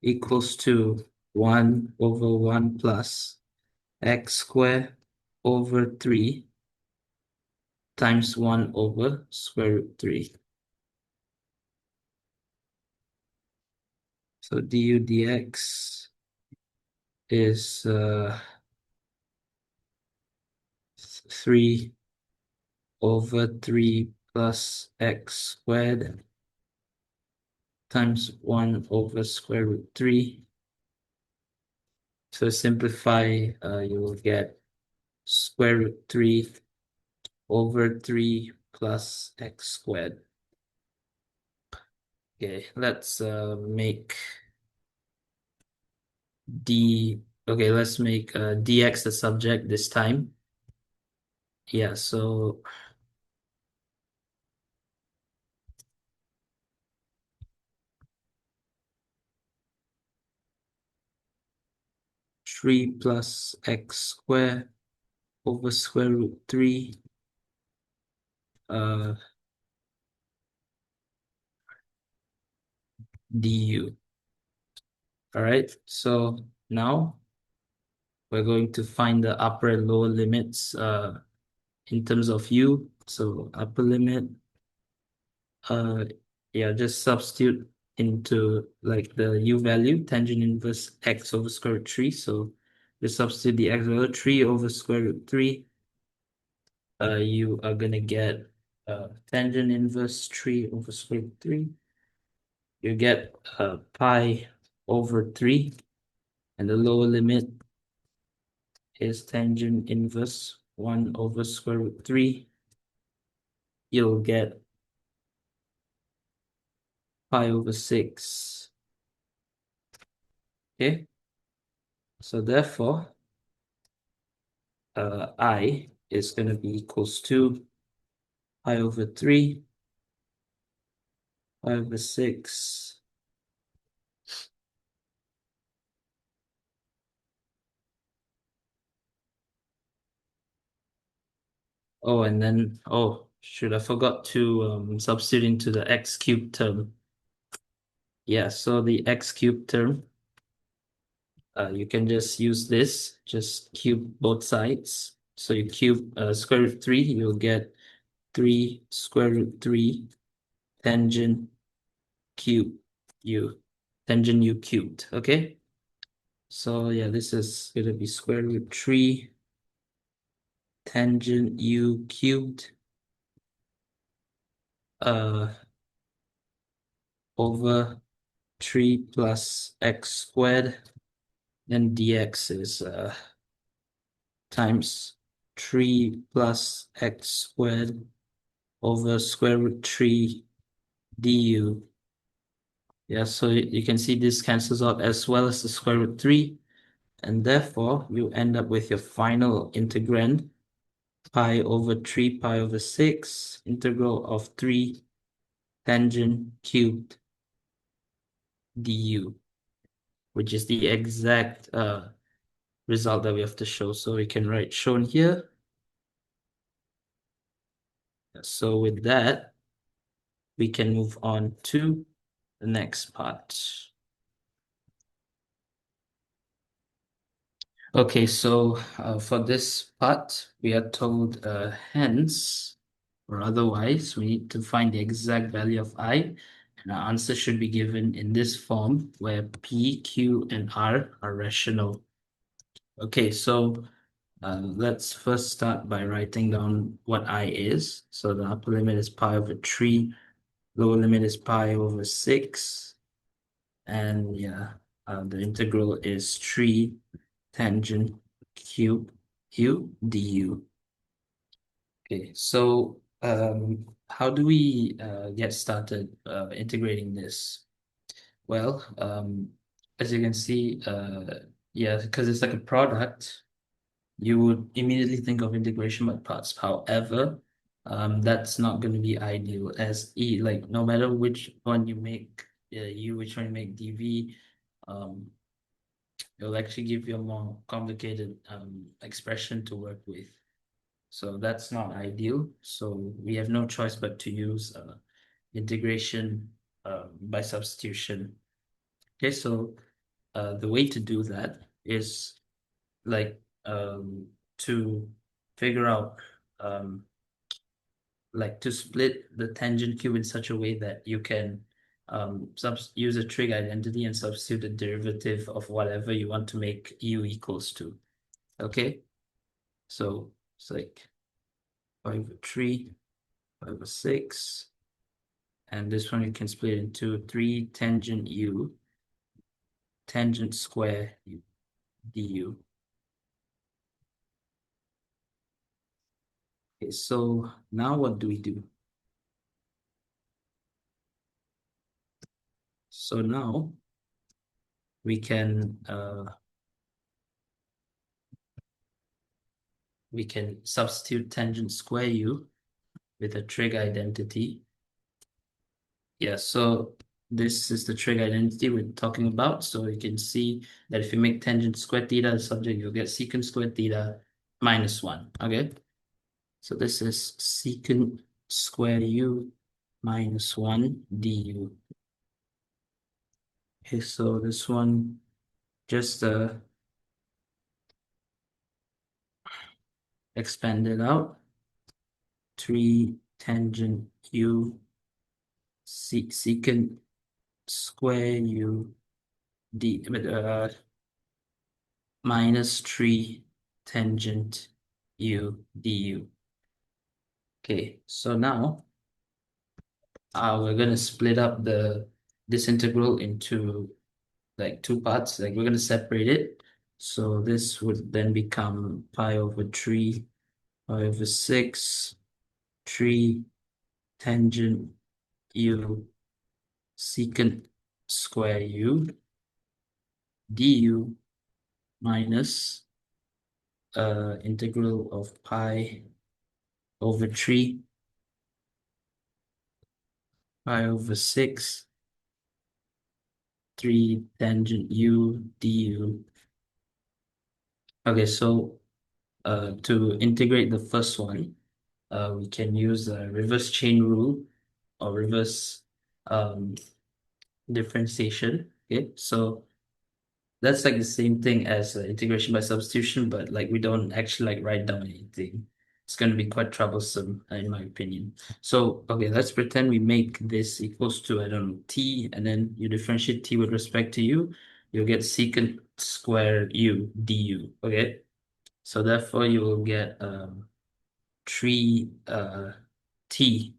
equals to 1 over 1 plus x squared over 3 times 1 over square root 3. So du dx is 3 over 3 plus x squared times 1 over square root 3. So simplify, you will get square root 3 over 3 plus x squared. Okay, let's make Okay, let's make dx the subject this time. Yeah, so 3 plus x squared over square root 3 uh, du. All right, so now we're going to find the upper and lower limits in terms of u. So upper limit, uh, yeah, just substitute into like the u value, tangent inverse x over square root 3. So just substitute the x value 3 over square root 3. You are gonna get tangent inverse 3 over square root 3. You get pi over 3, and the lower limit is tangent inverse 1 over square root 3. You'll get pi over 6. Okay, so therefore I is going to be equals to pi over 3, pi over 6. Oh, and then, oh, shoot, I forgot to substitute into the x cubed term. Yeah, so the x cubed term, you can just use this, just cube both sides. So you cube square root 3, you'll get 3 square root 3 tangent cube u, tangent u cubed, okay? So yeah, this is going to be square root 3 tangent u cubed over 3 plus x squared, then dx is times 3 plus x squared over square root 3 du. Yeah, so you can see this cancels out as well as the square root 3, and therefore you end up with your final integrand, pi over 3 pi over 6 integral of 3 tangent cubed du, which is the exact result that we have to show. So we can write shown here. So with that, we can move on to the next part. Okay, so for this part, we are told hence or otherwise, we need to find the exact value of I, and our answer should be given in this form where P, Q, and R are rational. Okay, so let's first start by writing down what I is. So the upper limit is pi over 3, lower limit is pi over 6, and yeah, the integral is 3 tangent cube u du. Okay, so how do we get started integrating this? Well, as you can see, yeah, because it's like a product, you would immediately think of integration by parts. However, that's not going to be ideal as like no matter which one you make, which one you make dv, um, it'll actually give you a more complicated expression to work with. So that's not ideal. So we have no choice but to use integration by substitution. Okay, so the way to do that is like to figure out like to split the tangent cube in such a way that you can use a trig identity and substitute the derivative of whatever you want to make u equals to. Okay, so it's like 5 over 3, 5 over 6, and this one you can split into 3 tangent u, tangent square du. Okay, so now what do we do? So now we can we can substitute tangent square u with a trig identity. Yeah, so this is the trig identity we're talking about. So you can see that if you make tangent square theta the subject, you'll get secant square theta minus 1. Okay, so this is secant square u minus 1 du. Okay, so this one just expanded out. 3 tangent u secant square u d minus 3 tangent u du. Okay, so now we're going to split up this integral into like two parts. Like we're going to separate it. So this would then become pi over 3 pi over 6 3 tangent u secant square u du minus integral of pi over 3 pi over 6 3 tangent u du. Okay, so to integrate the first one, we can use a reverse chain rule or reverse um, differentiation. Okay, so that's like the same thing as integration by substitution, but like we don't actually like write down anything. It's going to be quite troublesome, in my opinion. So, okay, let's pretend we make this equals to, I don't know, t, and then you differentiate t with respect to u, you'll get secant square u du, okay? So therefore you will get 3 t,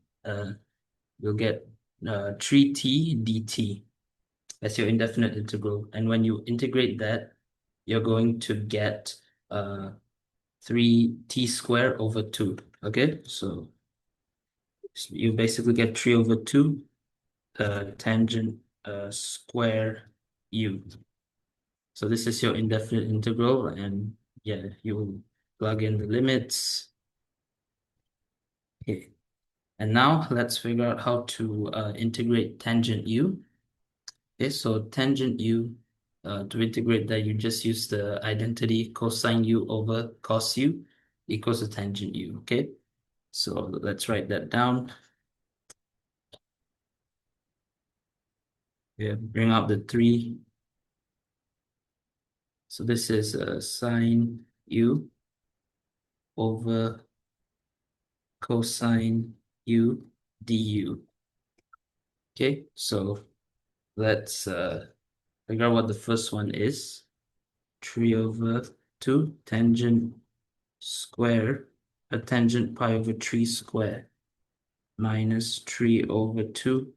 you'll get 3t dt as your indefinite integral. And when you integrate that, you're going to get 3t squared over 2. Okay, so you basically get 3 over 2 tangent square u. So this is your indefinite integral, and yeah, you plug in the limits. Okay, and now let's figure out how to integrate tangent u. Okay, so tangent u, to integrate that, you just use the identity cosine u over cos u equals to tangent u. Okay, so let's write that down. Yeah, bring out the 3. So this is sine u over cosine u du. Okay, so let's figure out what the first one is. 3 over 2 tangent square, a tangent pi over 3 square minus 3 over 2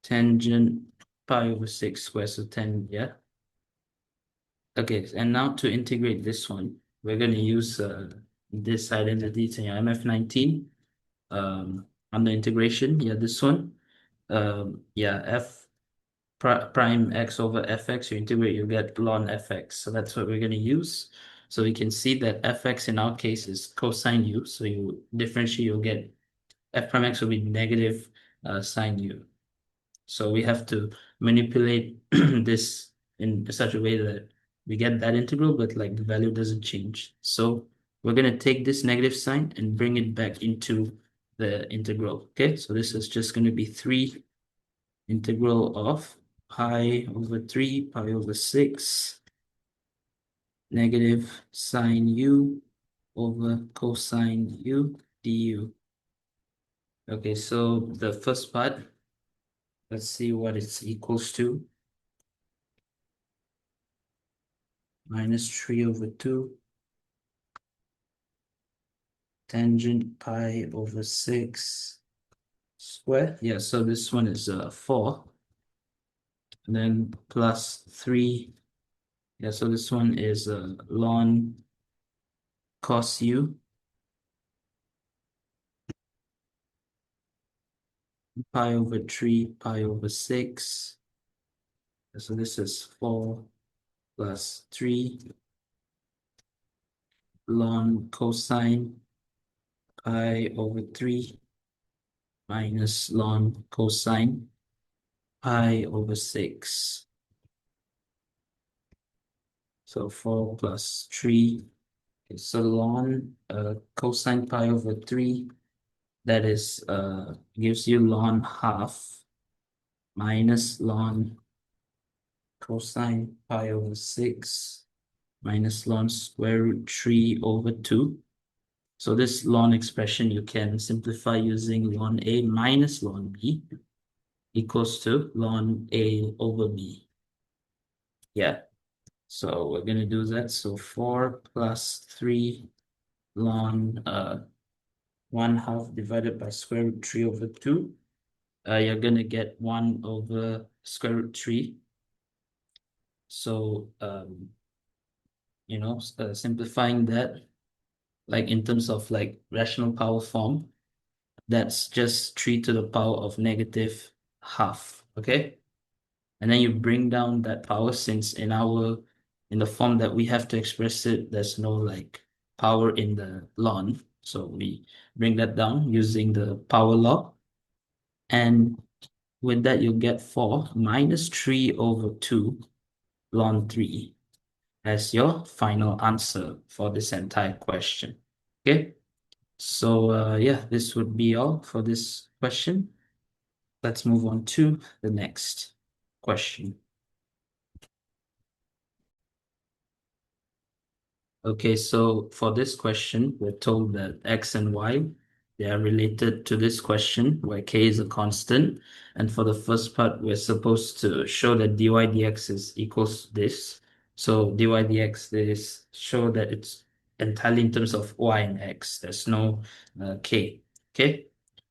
tangent pi over 6 square, so 10, yeah. Okay, and now to integrate this one, we're going to use this identity. It's in your MF19 under integration. Yeah, this one. Yeah, prime x over fx, you integrate, you get ln fx. So that's what we're going to use. So we can see that fx in our case is cosine u. So you differentiate, you'll get f prime x will be negative sine u. So we have to manipulate this in such a way that we get that integral, but like the value doesn't change. So we're going to take this negative sign and bring it back into the integral. Okay, so this is just going to be 3 integral of pi over 3 pi over 6 negative sine u over cosine u du. Okay, so the first part, let's see what it's equals to. Minus 3 over 2 tangent pi over 6 square. Yeah, so this one is 4. And then plus 3. Yeah, so this one is ln cos u pi over 3 pi over 6. So this is 4 plus 3 ln cosine pi over 3 minus ln cosine pi over 6. So 4 plus 3. Okay, so ln cosine pi over 3, that is gives you ln half minus ln cosine pi over 6 minus ln square root 3 over 2. So this ln expression you can simplify using ln A minus ln B equals to ln A over B. Yeah, so we're going to do that. So 4 plus 3 ln 1/2 divided by square root 3 over 2. You're going to get 1 over square root 3. So, simplifying that, like in terms of like rational power form, that's just 3 to the power of negative half, okay? And then you bring down that power, since in the form that we have to express it, there's no like power in the ln. So we bring that down using the power law. And with that, you'll get 4 minus 3 over 2 ln 3 as your final answer for this entire question. Okay, so yeah, this would be all for this question. Let's move on to the next question. Okay, so for this question, we're told that x and y, they are related to this question where k is a constant. And for the first part, we're supposed to show that dy dx is equals this. So dy dx is show that it's entirely in terms of y and x. There's no k. Okay,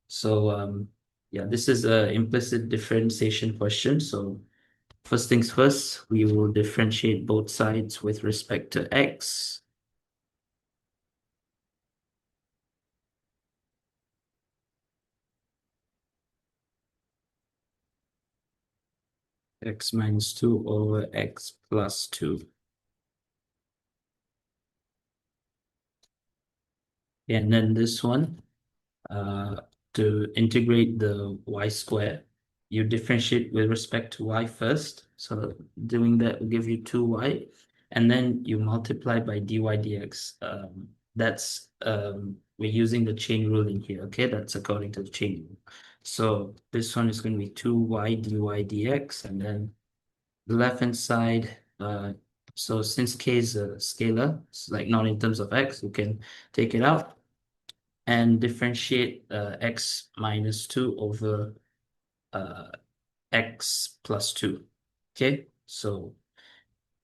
so yeah, this is an implicit differentiation question. So first things first, we will differentiate both sides with respect to x. X minus 2 over x plus 2. And then this one, to integrate the y square, you differentiate with respect to y first. So doing that will give you 2y. And then you multiply by dy dx. We're using the chain rule in here, okay? That's according to the chain rule. So this one is going to be 2y dy dx, and then the left-hand side, so since k is a scalar, it's like not in terms of x, you can take it out and differentiate x minus 2 over x plus 2. Okay, so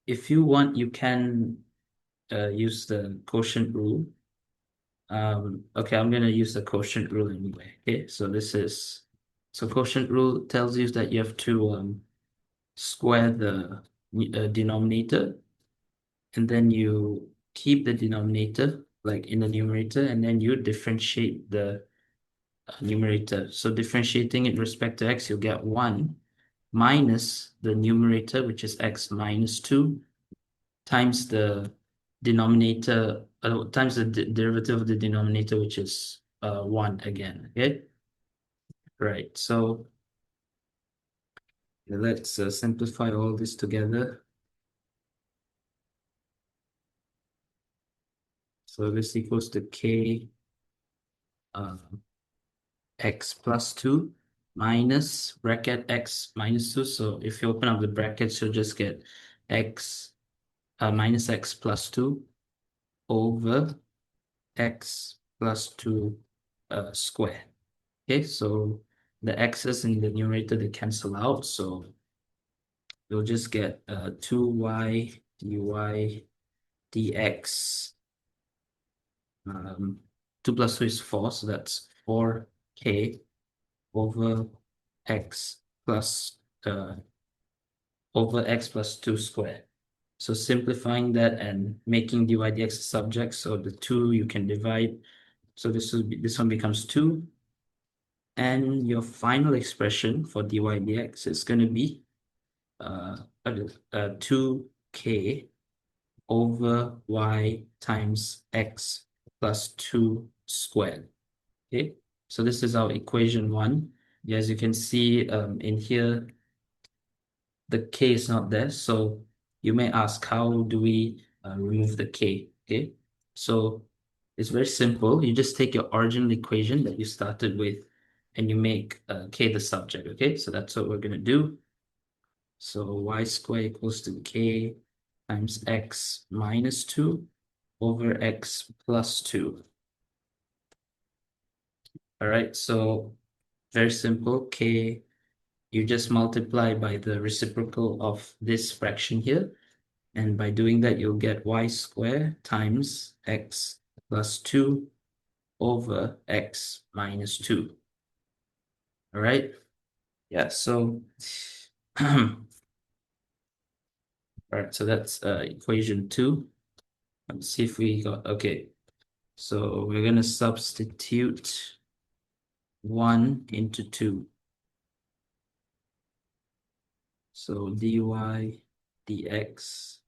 if you want, you can use the quotient rule. Okay, I'm going to use the quotient rule anyway. Okay, so quotient rule tells you that you have to square the denominator, and then you keep the denominator like in the numerator, and then you differentiate the numerator. So differentiating in respect to x, you'll get 1 minus the numerator, which is x minus 2, times the denominator, times the derivative of the denominator, which is 1 again, okay? Right, so let's simplify all this together. So this equals to k x plus 2 minus bracket x minus 2. So if you open up the brackets, you'll just get x minus x plus 2 over x plus 2 square. Okay, so the x's in the numerator, they cancel out. So you'll just get 2y dy dx. 2 plus 2 is 4, so that's 4k over x plus 2 squared. So simplifying that and making dy dx a subject, so the 2 you can divide. So this one becomes 2. And your final expression for dy dx is going to be 2k over y times x plus 2 squared. Okay, so this is our equation 1. As you can see in here, the k is not there. So you may ask, how do we remove the k? Okay, so it's very simple. You just take your original equation that you started with and you make k the subject. Okay, so that's what we're going to do. So y squared equals to k times x minus 2 over x plus 2. All right, so very simple. K, you just multiply by the reciprocal of this fraction here. And by doing that, you'll get y squared times x plus 2 over x minus 2. All right? Yeah, so all right, so that's equation 2. Let's see if we got, okay. So we're going to substitute 1 into 2. So dy dx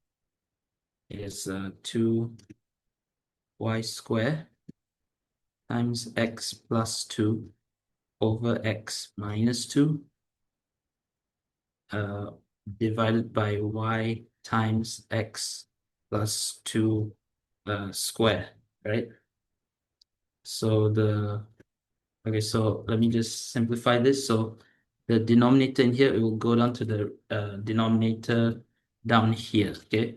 is 2y squared times x plus 2 over x minus 2 divided by y times x plus 2 square, right? So okay, so let me just simplify this. So the denominator in here, it will go down to the denominator down here, okay?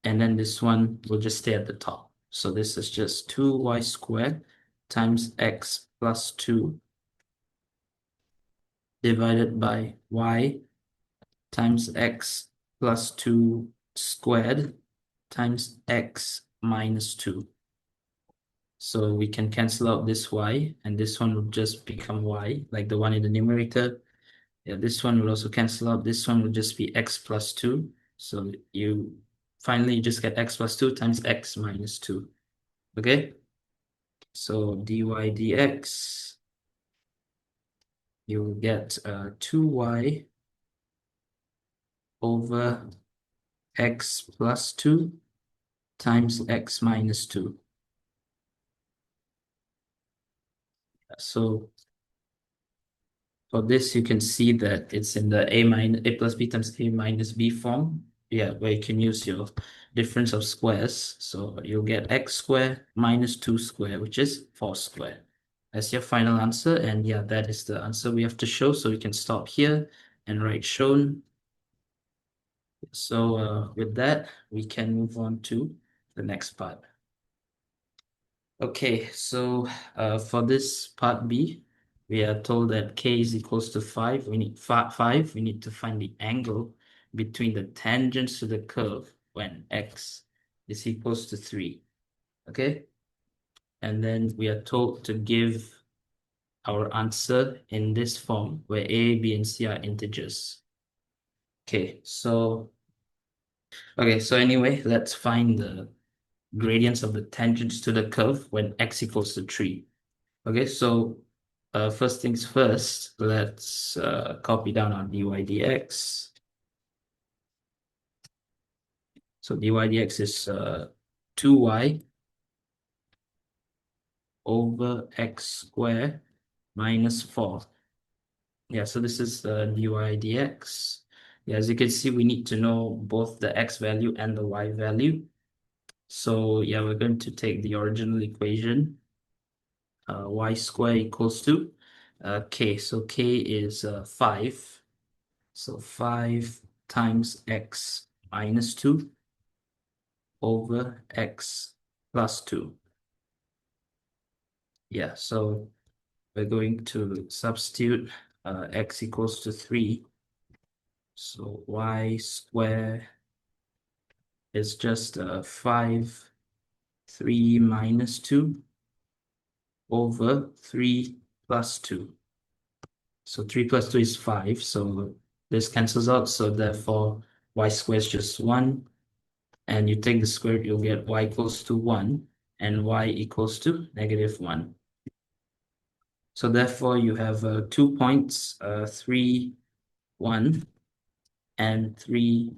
And then this one will just stay at the top. So this is just 2y squared times x plus 2 divided by y times x plus 2 squared times x minus 2. So we can cancel out this y, and this one will just become y, like the one in the numerator. Yeah, this one will also cancel out. This one will just be x plus 2. So you finally just get x plus 2 times x minus 2. Okay? So dy dx, you will get 2y over x plus 2 times x minus 2. So for this, you can see that it's in the a plus b times a minus b form. Yeah, where you can use your difference of squares. So you'll get x squared minus 2 squared, which is 4 squared. That's your final answer. And yeah, that is the answer we have to show. So we can stop here and write shown. So with that, we can move on to the next part. Okay, so for this part B, we are told that k is equals to 5. We need 5. We need to find the angle between the tangents to the curve when x is equals to 3. Okay? And then we are told to give our answer in this form where a, b, and c are integers. Okay, so anyway, let's find the gradients of the tangents to the curve when x equals to 3. Okay, so first things first, let's copy down our dy dx. So dy dx is 2y over x squared minus 4. Yeah, so this is dy dx. Yeah, as you can see, we need to know both the x value and the y value. So yeah, we're going to take the original equation, y squared equals to k. So k is 5. So 5 times x minus 2 over x plus 2. Yeah, so we're going to substitute x equals to 3. So y squared is just 5, 3 minus 2 over 3 plus 2. So 3 plus 2 is 5. So this cancels out. So therefore, y squared is just 1. And you take the square root, you'll get y equals to 1 and y equals to negative 1. So therefore, you have 2 points, 3, 1, and 3,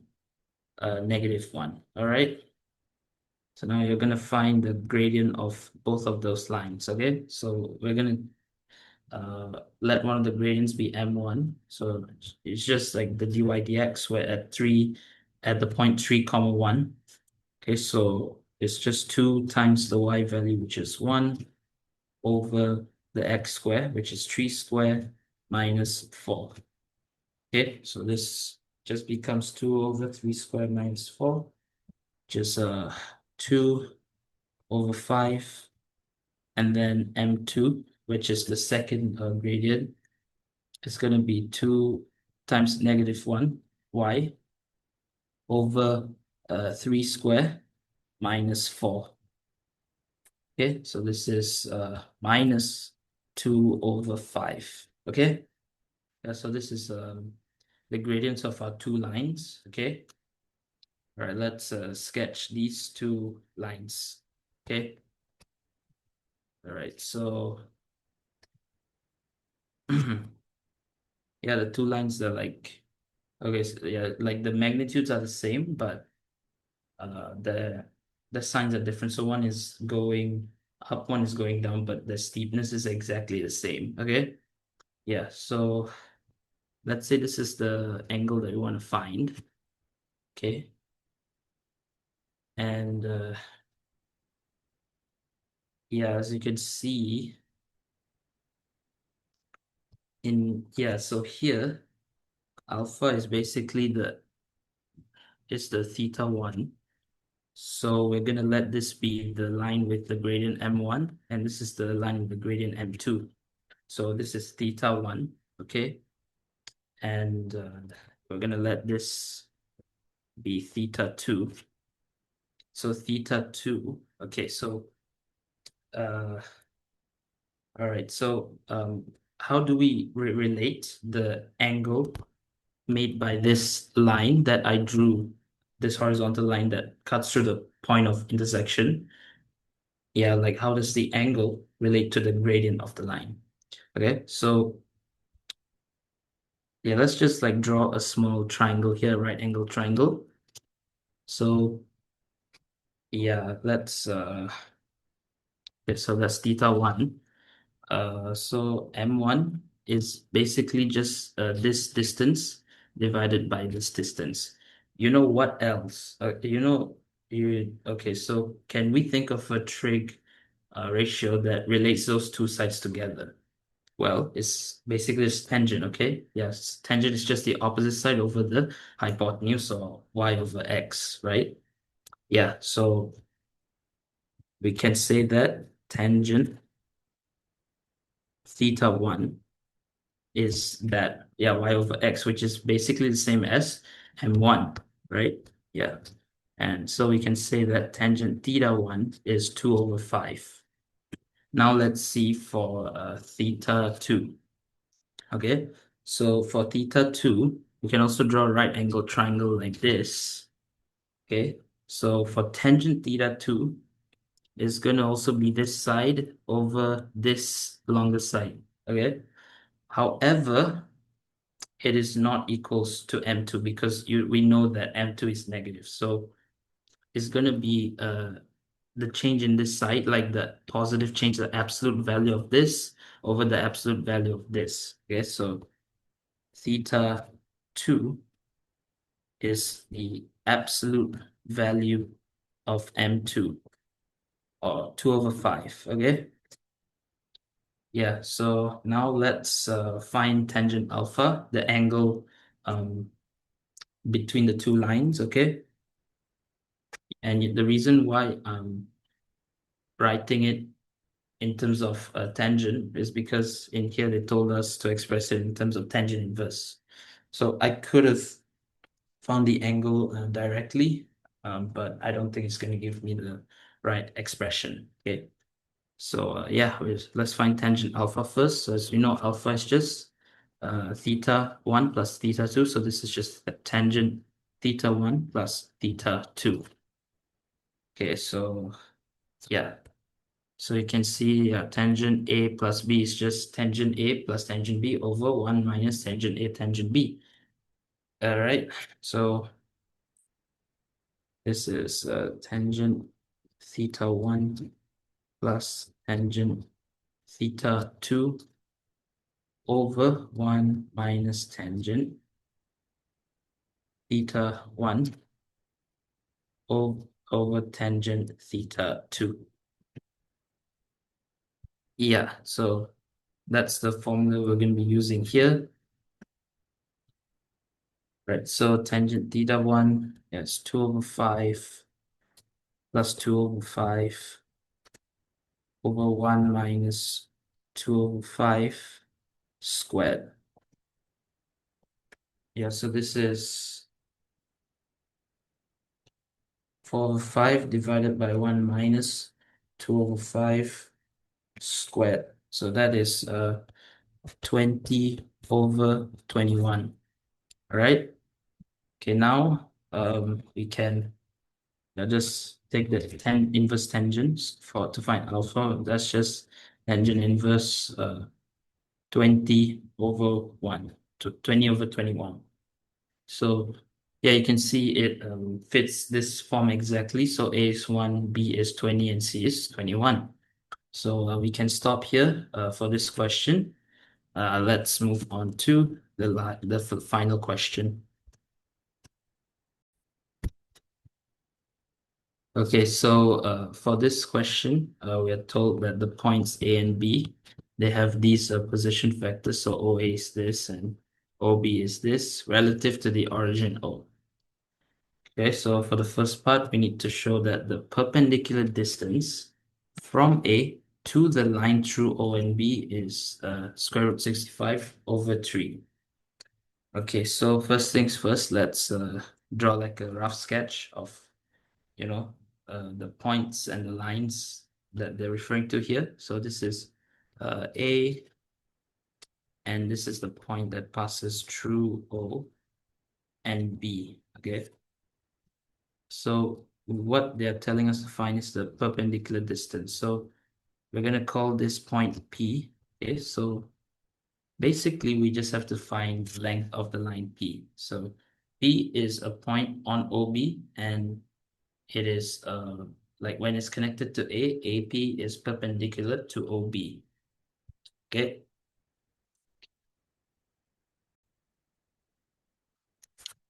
-1. All right. So now you're gonna find the gradient of both of those lines. Okay. So we're gonna let one of the gradients be m1. So it's just like the dy dx. We're at the point 3, comma 1. Okay, so it's just 2 times the y value, which is 1, over the x squared, which is 3 squared, minus 4. Okay, so this just becomes 2 over 3 squared minus 4, which is 2 over 5, and then m2, which is the second gradient, is going to be 2 times -1 y over 3 squared minus 4. Okay, so this is minus 2 over 5. Okay, yeah, so this is the gradients of our two lines. Okay, all right, let's sketch these two lines. Okay, all right, so yeah, the two lines are like, okay, so yeah, like the magnitudes are the same, but the signs are different. So one is going up, one is going down, but the steepness is exactly the same. Okay, yeah, so let's say this is the angle that we want to find. Okay, and yeah, as you can see so here alpha is basically the theta 1. So we're gonna let this be the line with the gradient m1, and this is the line with the gradient m2. So this is theta 1. Okay, and we're gonna let this be theta 2. So theta 2. Okay, so uh all right, so how do we relate the angle made by this line that I drew, this horizontal line that cuts through the point of intersection? Yeah, like how does the angle relate to the gradient of the line? Okay, so yeah, let's just like draw a small triangle here, right angle triangle. So yeah, let's okay, so that's theta 1. So m1 is basically just this distance divided by this distance. You know what else? Okay, so can we think of a trig ratio that relates those two sides together? Well, it's basically this tangent, okay? Yes, tangent is just the opposite side over the hypotenuse, or y over x, right? Yeah, so we can say that tangent theta 1 is that, yeah, y over x, which is basically the same as m1, right? Yeah. And so we can say that tangent theta 1 is 2 over 5. Now let's see for theta 2. Okay, so for theta 2, we can also draw a right angle triangle like this. Okay, so for tangent theta 2 is going to also be this side over this longer side. Okay, however, it is not equals to m2 because we know that m2 is negative. So it's going to be the change in this side, like the positive change, the absolute value of this over the absolute value of this. Okay, so theta 2 is the absolute value of m2, or 2 over 5. Okay, yeah, so now let's find tangent alpha, the angle between the two lines. Okay, and the reason why I'm writing it in terms of tangent is because in here they told us to express it in terms of tangent inverse. So I could have found the angle directly, but I don't think it's going to give me the right expression. Okay, so yeah, let's find tangent alpha first. So as we know, alpha is just theta 1 plus theta 2. So this is just tangent theta 1 plus theta 2. Okay, so yeah. So you can see tangent A plus B is just tangent A plus tangent B over 1 minus tangent A tangent B. All right, so This is tangent theta 1 plus tangent theta 2 over 1 minus tangent theta 1 over tangent theta 2. Yeah, so that's the formula we're going to be using here. Right, so tangent theta 1 is 2 over 5 plus 2 over 5 over 1 minus 2 over 5 squared. Yeah, so this is 4 over 5 divided by 1 minus 2 over 5 squared. So that is 20 over 21. All right. Okay, now we can just take the inverse tangents to find alpha. That's just tangent inverse 20 over 1 to 20 over 21. So yeah, you can see it fits this form exactly. So A is 1, B is 20, and C is 21. So we can stop here for this question. Let's move on to the final question. Okay, so for this question, we are told that the points A and B, they have these position vectors. So OA is this and OB is this relative to the origin O. Okay, so for the first part, we need to show that the perpendicular distance from A to the line through O and B is square root 65 over 3. Okay, so first things first, let's draw like a rough sketch of, the points and the lines that they're referring to here. So this is A, and this is the point that passes through O and B, okay? So what they're telling us to find is the perpendicular distance. So we're going to call this point P. Okay, so basically we just have to find the length of the line P. So P is a point on OB, and it is like when it's connected to A, AP is perpendicular to OB. Okay.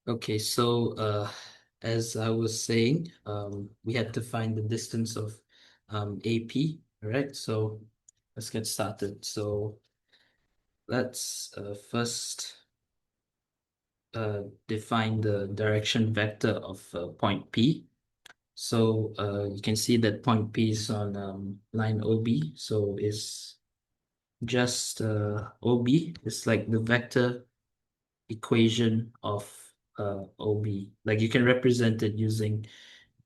Okay, so as I was saying, we had to find the distance of AP, all right? So let's get started. So let's first define the direction vector of point P. So you can see that point P is on line OB, so it's just OB. It's like the vector equation of OB. Like you can represent it using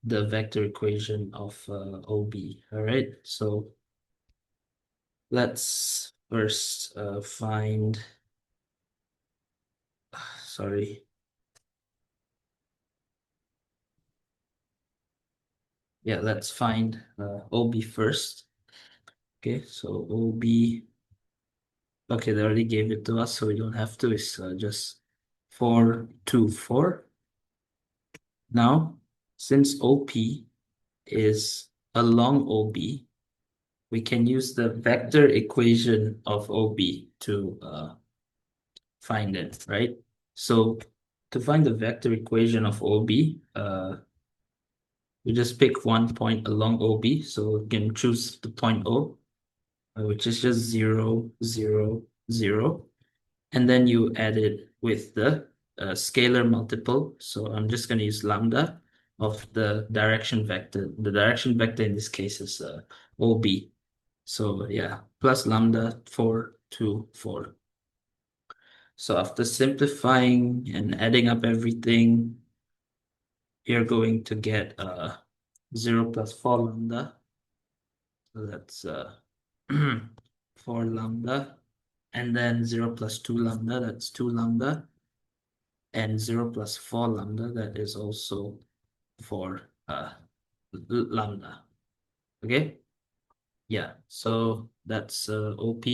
the vector equation of OB. All right, so let's first find, sorry. Yeah, let's find OB first. Okay, so OB, okay, they already gave it to us, so we don't have to. It's just 4, 2, 4. Now, since OP is along OB, we can use the vector equation of OB to find it, right? So to find the vector equation of OB, we just pick one point along OB. So we can choose the point O, which is just 0, 0, 0. And then you add it with the scalar multiple. So I'm just going to use lambda of the direction vector. The direction vector in this case is OB. So yeah, plus lambda 4, 2, 4. So after simplifying and adding up everything, you're going to get 0 plus 4 lambda. So that's 4 lambda. And then 0 plus 2 lambda, that's 2 lambda. And 0 plus 4 lambda, that is also 4 lambda. Okay? Yeah, so that's OP.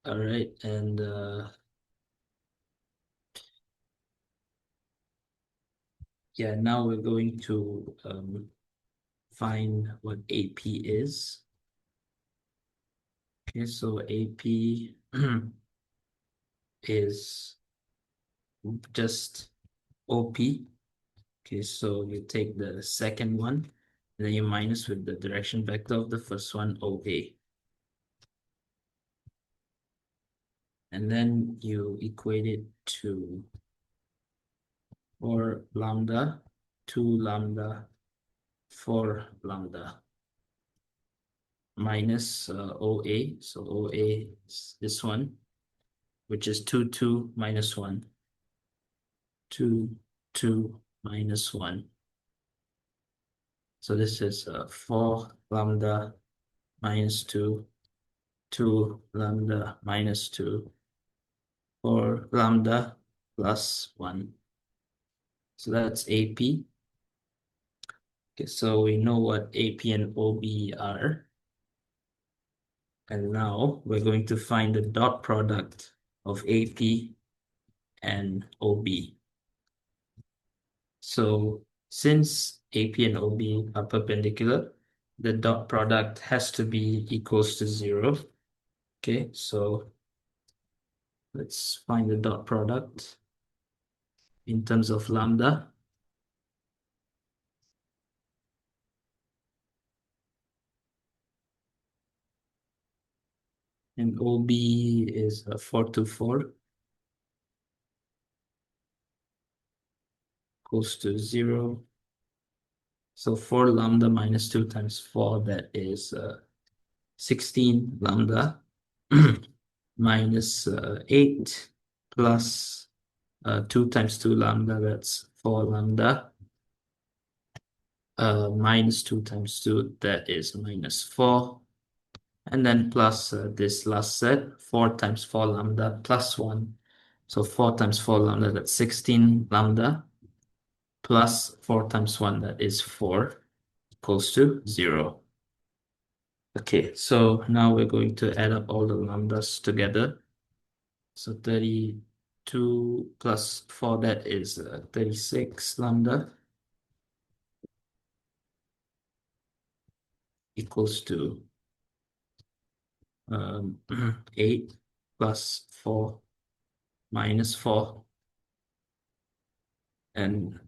All right, and Yeah, now we're going to find what AP is. Okay, so AP is just OP. Okay, so you take the second one, and then you minus with the direction vector of the first one, OA. And then you equate it to 4 lambda, 2 lambda, 4 lambda minus OA. So OA is this one, which is 2, 2 minus 1. 2, 2 minus 1. So this is 4 lambda minus 2, 2 lambda minus 2, 4 lambda plus 1. So that's AP. Okay, so we know what AP and OB are. And now we're going to find the dot product of AP and OB. So since AP and OB are perpendicular, the dot product has to be equals to 0. Okay, so let's find the dot product in terms of lambda. And OB is 4 to 4 equals to 0. So 4 lambda minus 2 times 4, that is 16 lambda minus 8 plus 2 times 2 lambda, that's 4 lambda, minus 2 times 2, that is minus 4. And then plus this last set, 4 times 4 lambda plus 1. So 4 times 4 lambda, that's 16 lambda, plus 4 times 1, that is 4, equals to 0. Okay, so now we're going to add up all the lambdas together. So 32 plus 4, that is 36 lambda, equals to 8 plus 4 minus 4, and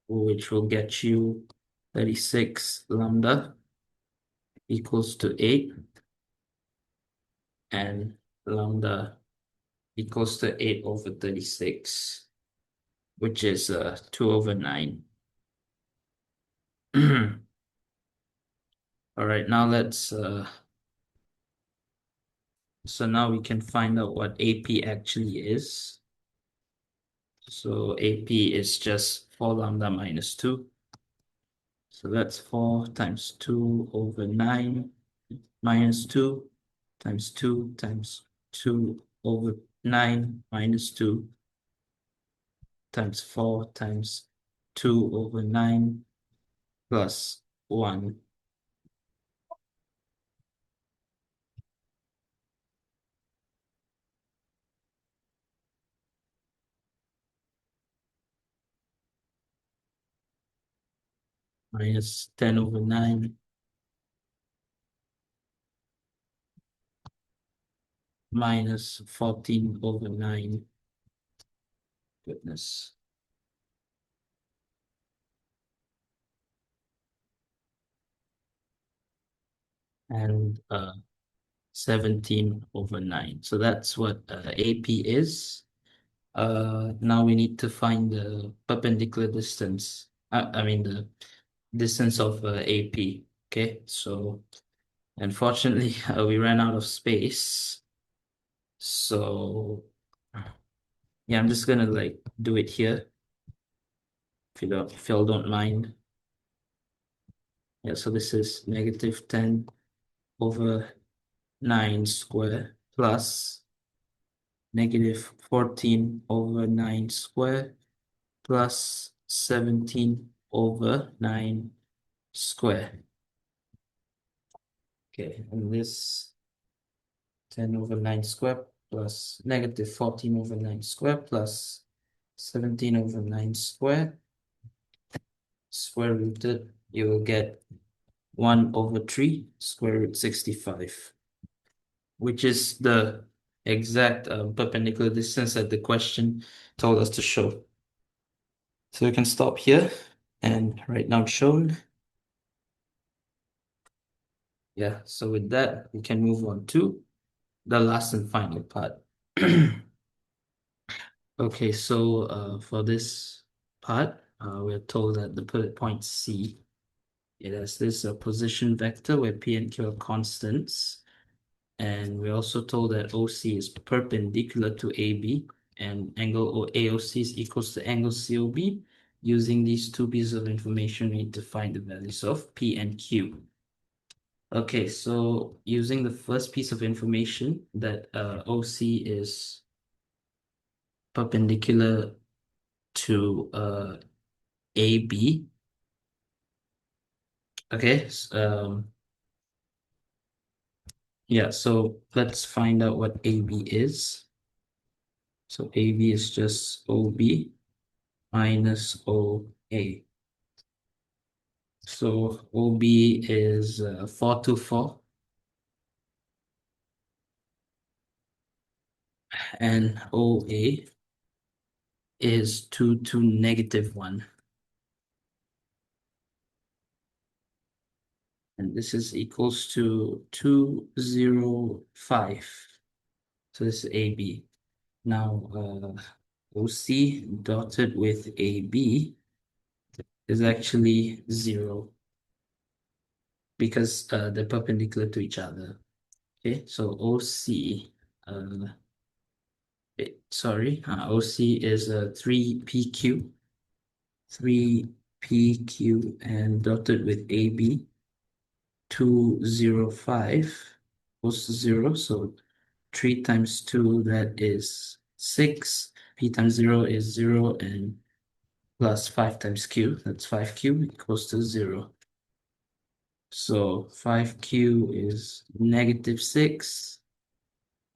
which will get you 36 lambda equals to 8, and lambda equals to 8 over 36, which is 2 over 9. All right, now let's so now we can find out what AP actually is. So AP is just 4 lambda minus 2. So that's 4 times 2 over 9 minus 2 times 2 times 2 over 9 minus 2 times 4 times 2 over 9 plus 1. Minus 10 over 9 minus 14 over 9. Goodness. And 17 over 9. So that's what AP is. Now we need to find the perpendicular distance. I mean the distance of AP. Okay, so unfortunately we ran out of space. So yeah, I'm just gonna like do it here if y'all don't mind. Yeah, so this is negative 10 over 9 square plus negative 14 over 9 square plus 17 over 9 square. Okay, and this 10 over 9 square plus negative 14 over 9 square plus 17 over 9 square square rooted, you will get 1/3 square root 65, which is the exact perpendicular distance that the question told us to show. So we can stop here and write down shown. Yeah, so with that, we can move on to the last and final part. Okay, so for this part, we're told that the bullet point C, it has this position vector where P and Q are constants. And we're also told that OC is perpendicular to AB and angle AOC is equals to angle COB. Using these two pieces of information, we need to find the values of P and Q. Okay, so using the first piece of information that OC is perpendicular to AB. Okay, yeah, so let's find out what AB is. So AB is just OB minus OA. So OB is 424 and OA is 2 to -1. And this is equals to 205. So this is AB. Now OC dotted with AB is actually 0 because they're perpendicular to each other. Okay, so OC, OC is 3PQ, 3PQ, and dotted with AB, 205 equals to 0. So 3 times 2, that is 6. P times 0 is 0, and plus 5 times Q, that's 5Q equals to 0. So 5Q is -6.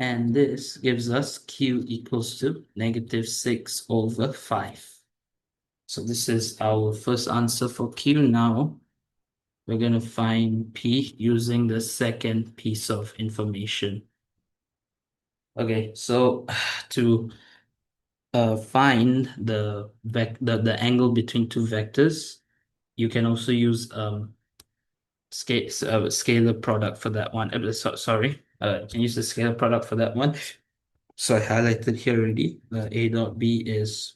And this gives us Q equals to -6/5. So this is our first answer for Q. Now we're going to find P using the second piece of information. Okay, so to find the angle between two vectors, you can also use scalar product for that one. Sorry, you can use the scalar product for that one. So I highlighted here already. A dot B is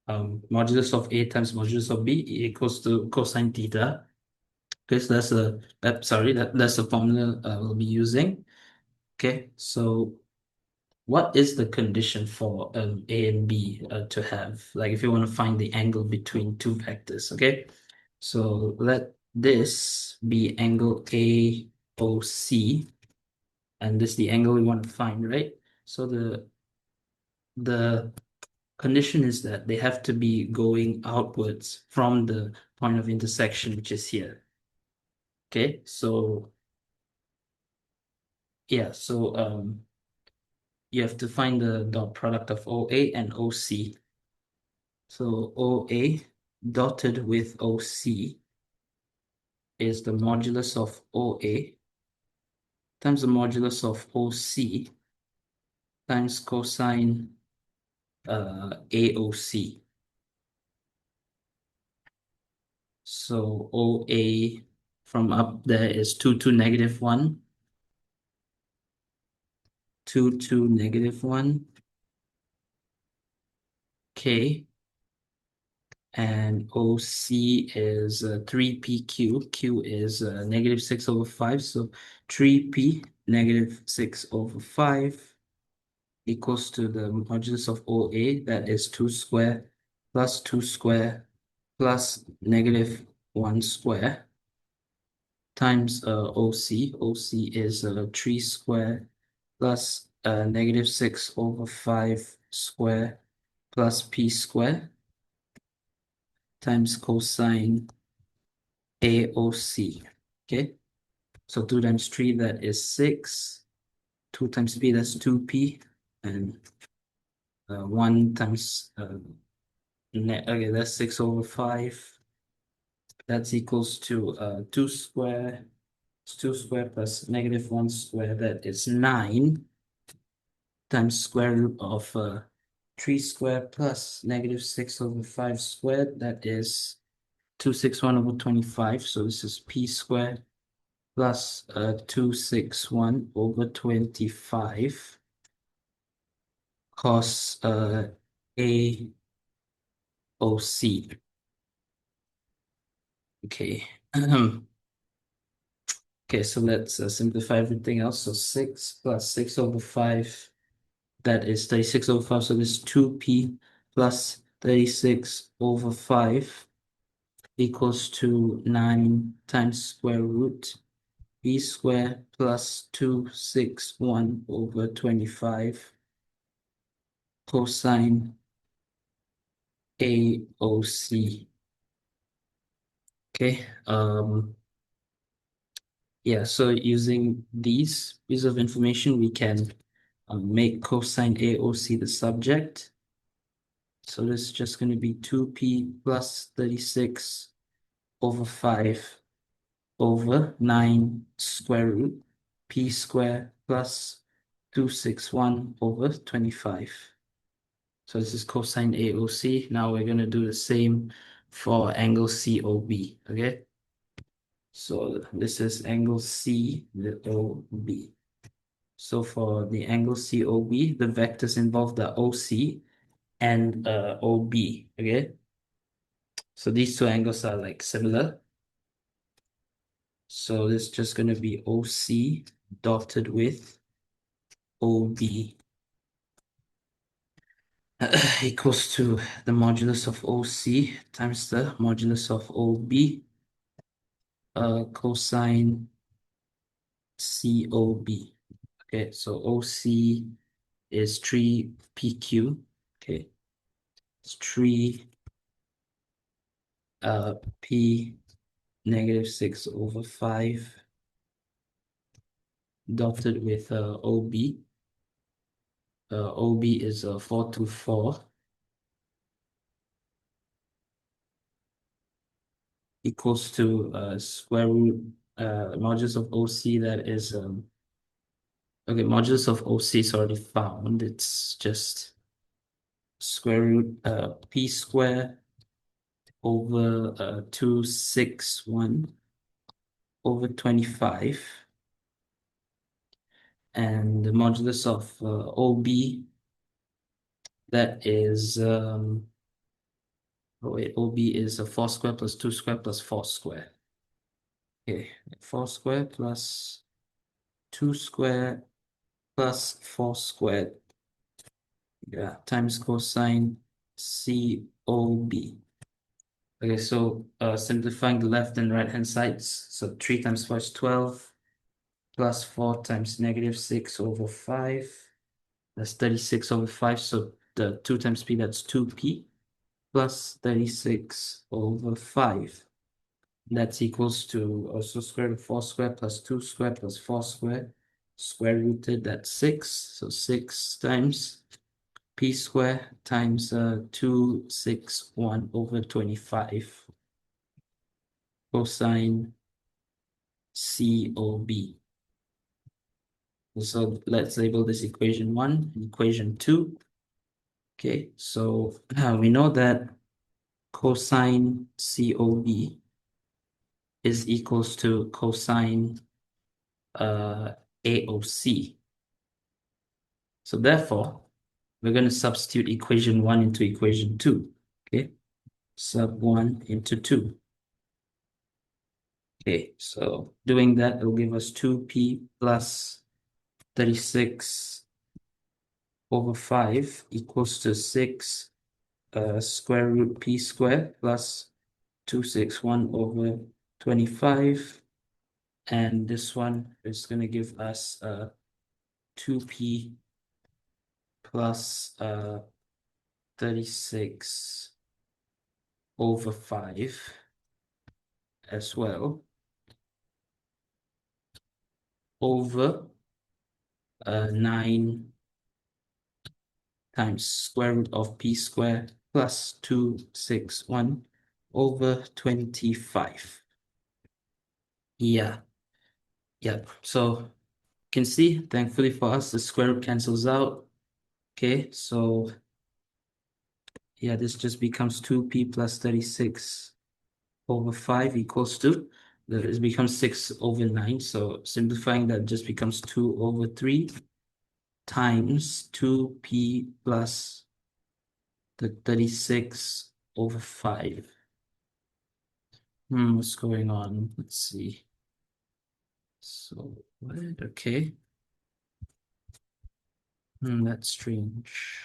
modulus of A times modulus of B equals to cosine theta. Okay, so that's the formula we'll be using. Okay, so what is the condition for A and B to have? Like if you want to find the angle between two vectors, okay? So let this be angle AOC, and this is the angle we want to find, right? So the condition is that they have to be going outwards from the point of intersection, which is here. Okay, so yeah, so you have to find the dot product of OA and OC. So OA dotted with OC is the modulus of OA times the modulus of OC times cosine AOC. So OA from up there is 2 to -1, 2 to -1, K, and OC is 3PQ. Q is -6/5, so 3P -6/5 equals to the modulus of OA, that is 2 square plus 2 square plus -1 square times OC. OC is 3 square plus -6/5 square plus P square times cosine AOC. Okay, so 2 times 3, that is 6. 2 times P, that's 2P. And 1 times okay, that's 6/5. That's equals to 2 square. It's 2 square plus negative 1 square. That is 9 times square root of 3 squared plus negative 6 over 5 squared. That is 261 over 25. So this is p squared plus 261 over 25 cos AOC. Okay. Okay, so let's simplify everything else. So 6 plus 6 over 5, that is 36 over 5. So this is 2p plus 36 over 5 equals to 9 times square root b squared plus 261 over 25 cosine AOC. Okay, yeah, so using these pieces of information, we can make cosine AOC the subject. So this is just going to be 2p plus 36 over 5 over 9 square root p squared plus 261 over 25. So this is cosine AOC. Now we're going to do the same for angle COB, okay? So this is angle COB. So for the angle COB, the vectors involve the OC and OB, okay? So these two angles are like similar. So this is just going to be OC dotted with OB equals to the modulus of OC times the modulus of OB cosine COB. Okay, so OC is 3PQ. Okay, it's 3 P negative 6 over 5 dotted with OB. OB is 424 equals to square root modulus of OC, that is okay, modulus of OC is already found. It's just square root p squared over 261 over 25. And the modulus of OB, that is, oh wait, OB is a 4 squared plus 2 squared plus 4 squared. Okay, 4 squared plus 2 squared plus 4 squared. Yeah, times cosine COB. Okay, so simplifying the left and right hand sides. So 3 times 4 is 12 plus 4 times negative 6 over 5. That's 36 over 5. So the 2 times p, that's 2p plus 36 over 5. That's equals to also square root of 4 squared plus 2 squared plus 4 squared. Square rooted, that's 6. So 6 times p squared times 261 over 25 cosine COB. So let's label this equation 1, equation 2. Okay, so we know that cosine COB is equals to cosine AOC. So therefore, we're going to substitute equation 1 into equation 2. Okay, sub 1 into 2. Okay, so doing that will give us 2p plus 36 over 5 equals to 6 square root p squared plus 261 over 25. And this one is going to give us 2p plus 36 over 5 as well over 9 times square root of p squared plus 261 over 25. Yeah, yeah. So you can see, thankfully for us, the square root cancels out. Okay, so yeah, this just becomes 2p plus 36 over 5 equals to, this becomes 6 over 9. So simplifying that just becomes 2 over 3 times 2p plus the 36 over 5. What's going on? Let's see. So, what? Okay. That's strange.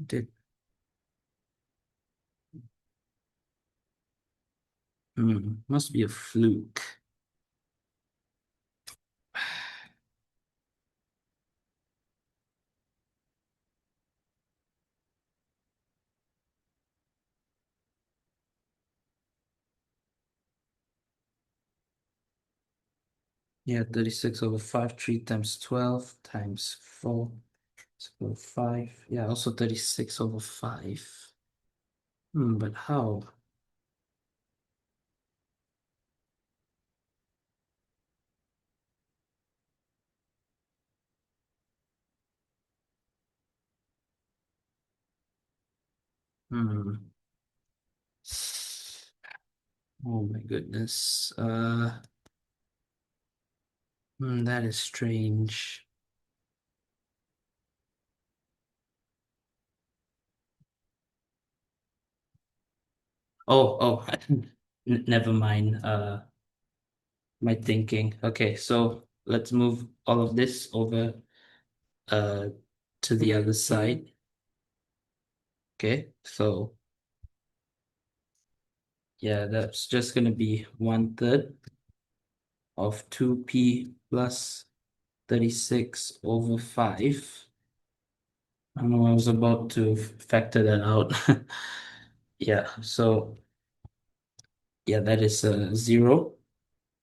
Did must be a fluke. Yeah, 36 over 5, 3 times 12 times 4 is equal to 5. Yeah, also 36 over 5. But how? Hmm. Oh my goodness. That is strange. Oh, never mind. My thinking. Okay, so let's move all of this over uh to the other side. Okay, so yeah, that's just gonna be 1/3 of 2p plus 36 over 5. I don't know, I was about to factor that out. Yeah, so yeah, that is 0.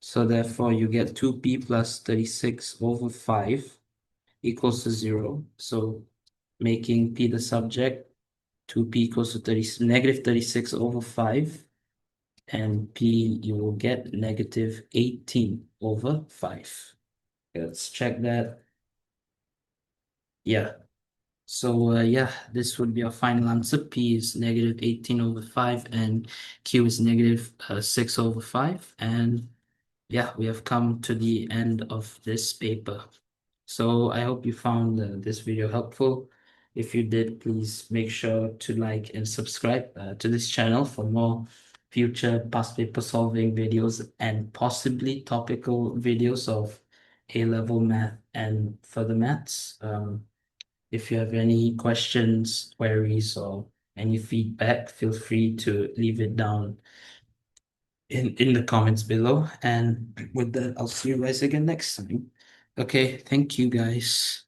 So therefore you get 2p plus 36 over 5 equals to 0. So making p the subject, 2p equals to negative 36 over 5. And p, you will get negative 18 over 5. Let's check that. Yeah. So yeah, this would be our final answer. P is negative 18 over 5 and Q is negative 6 over 5. And yeah, we have come to the end of this paper. So I hope you found this video helpful. If you did, please make sure to like and subscribe to this channel for more future past paper solving videos and possibly topical videos of A-level math and further maths. If you have any questions, queries, or any feedback, feel free to leave it down in the comments below. And with that, I'll see you guys again next time. Okay, thank you guys.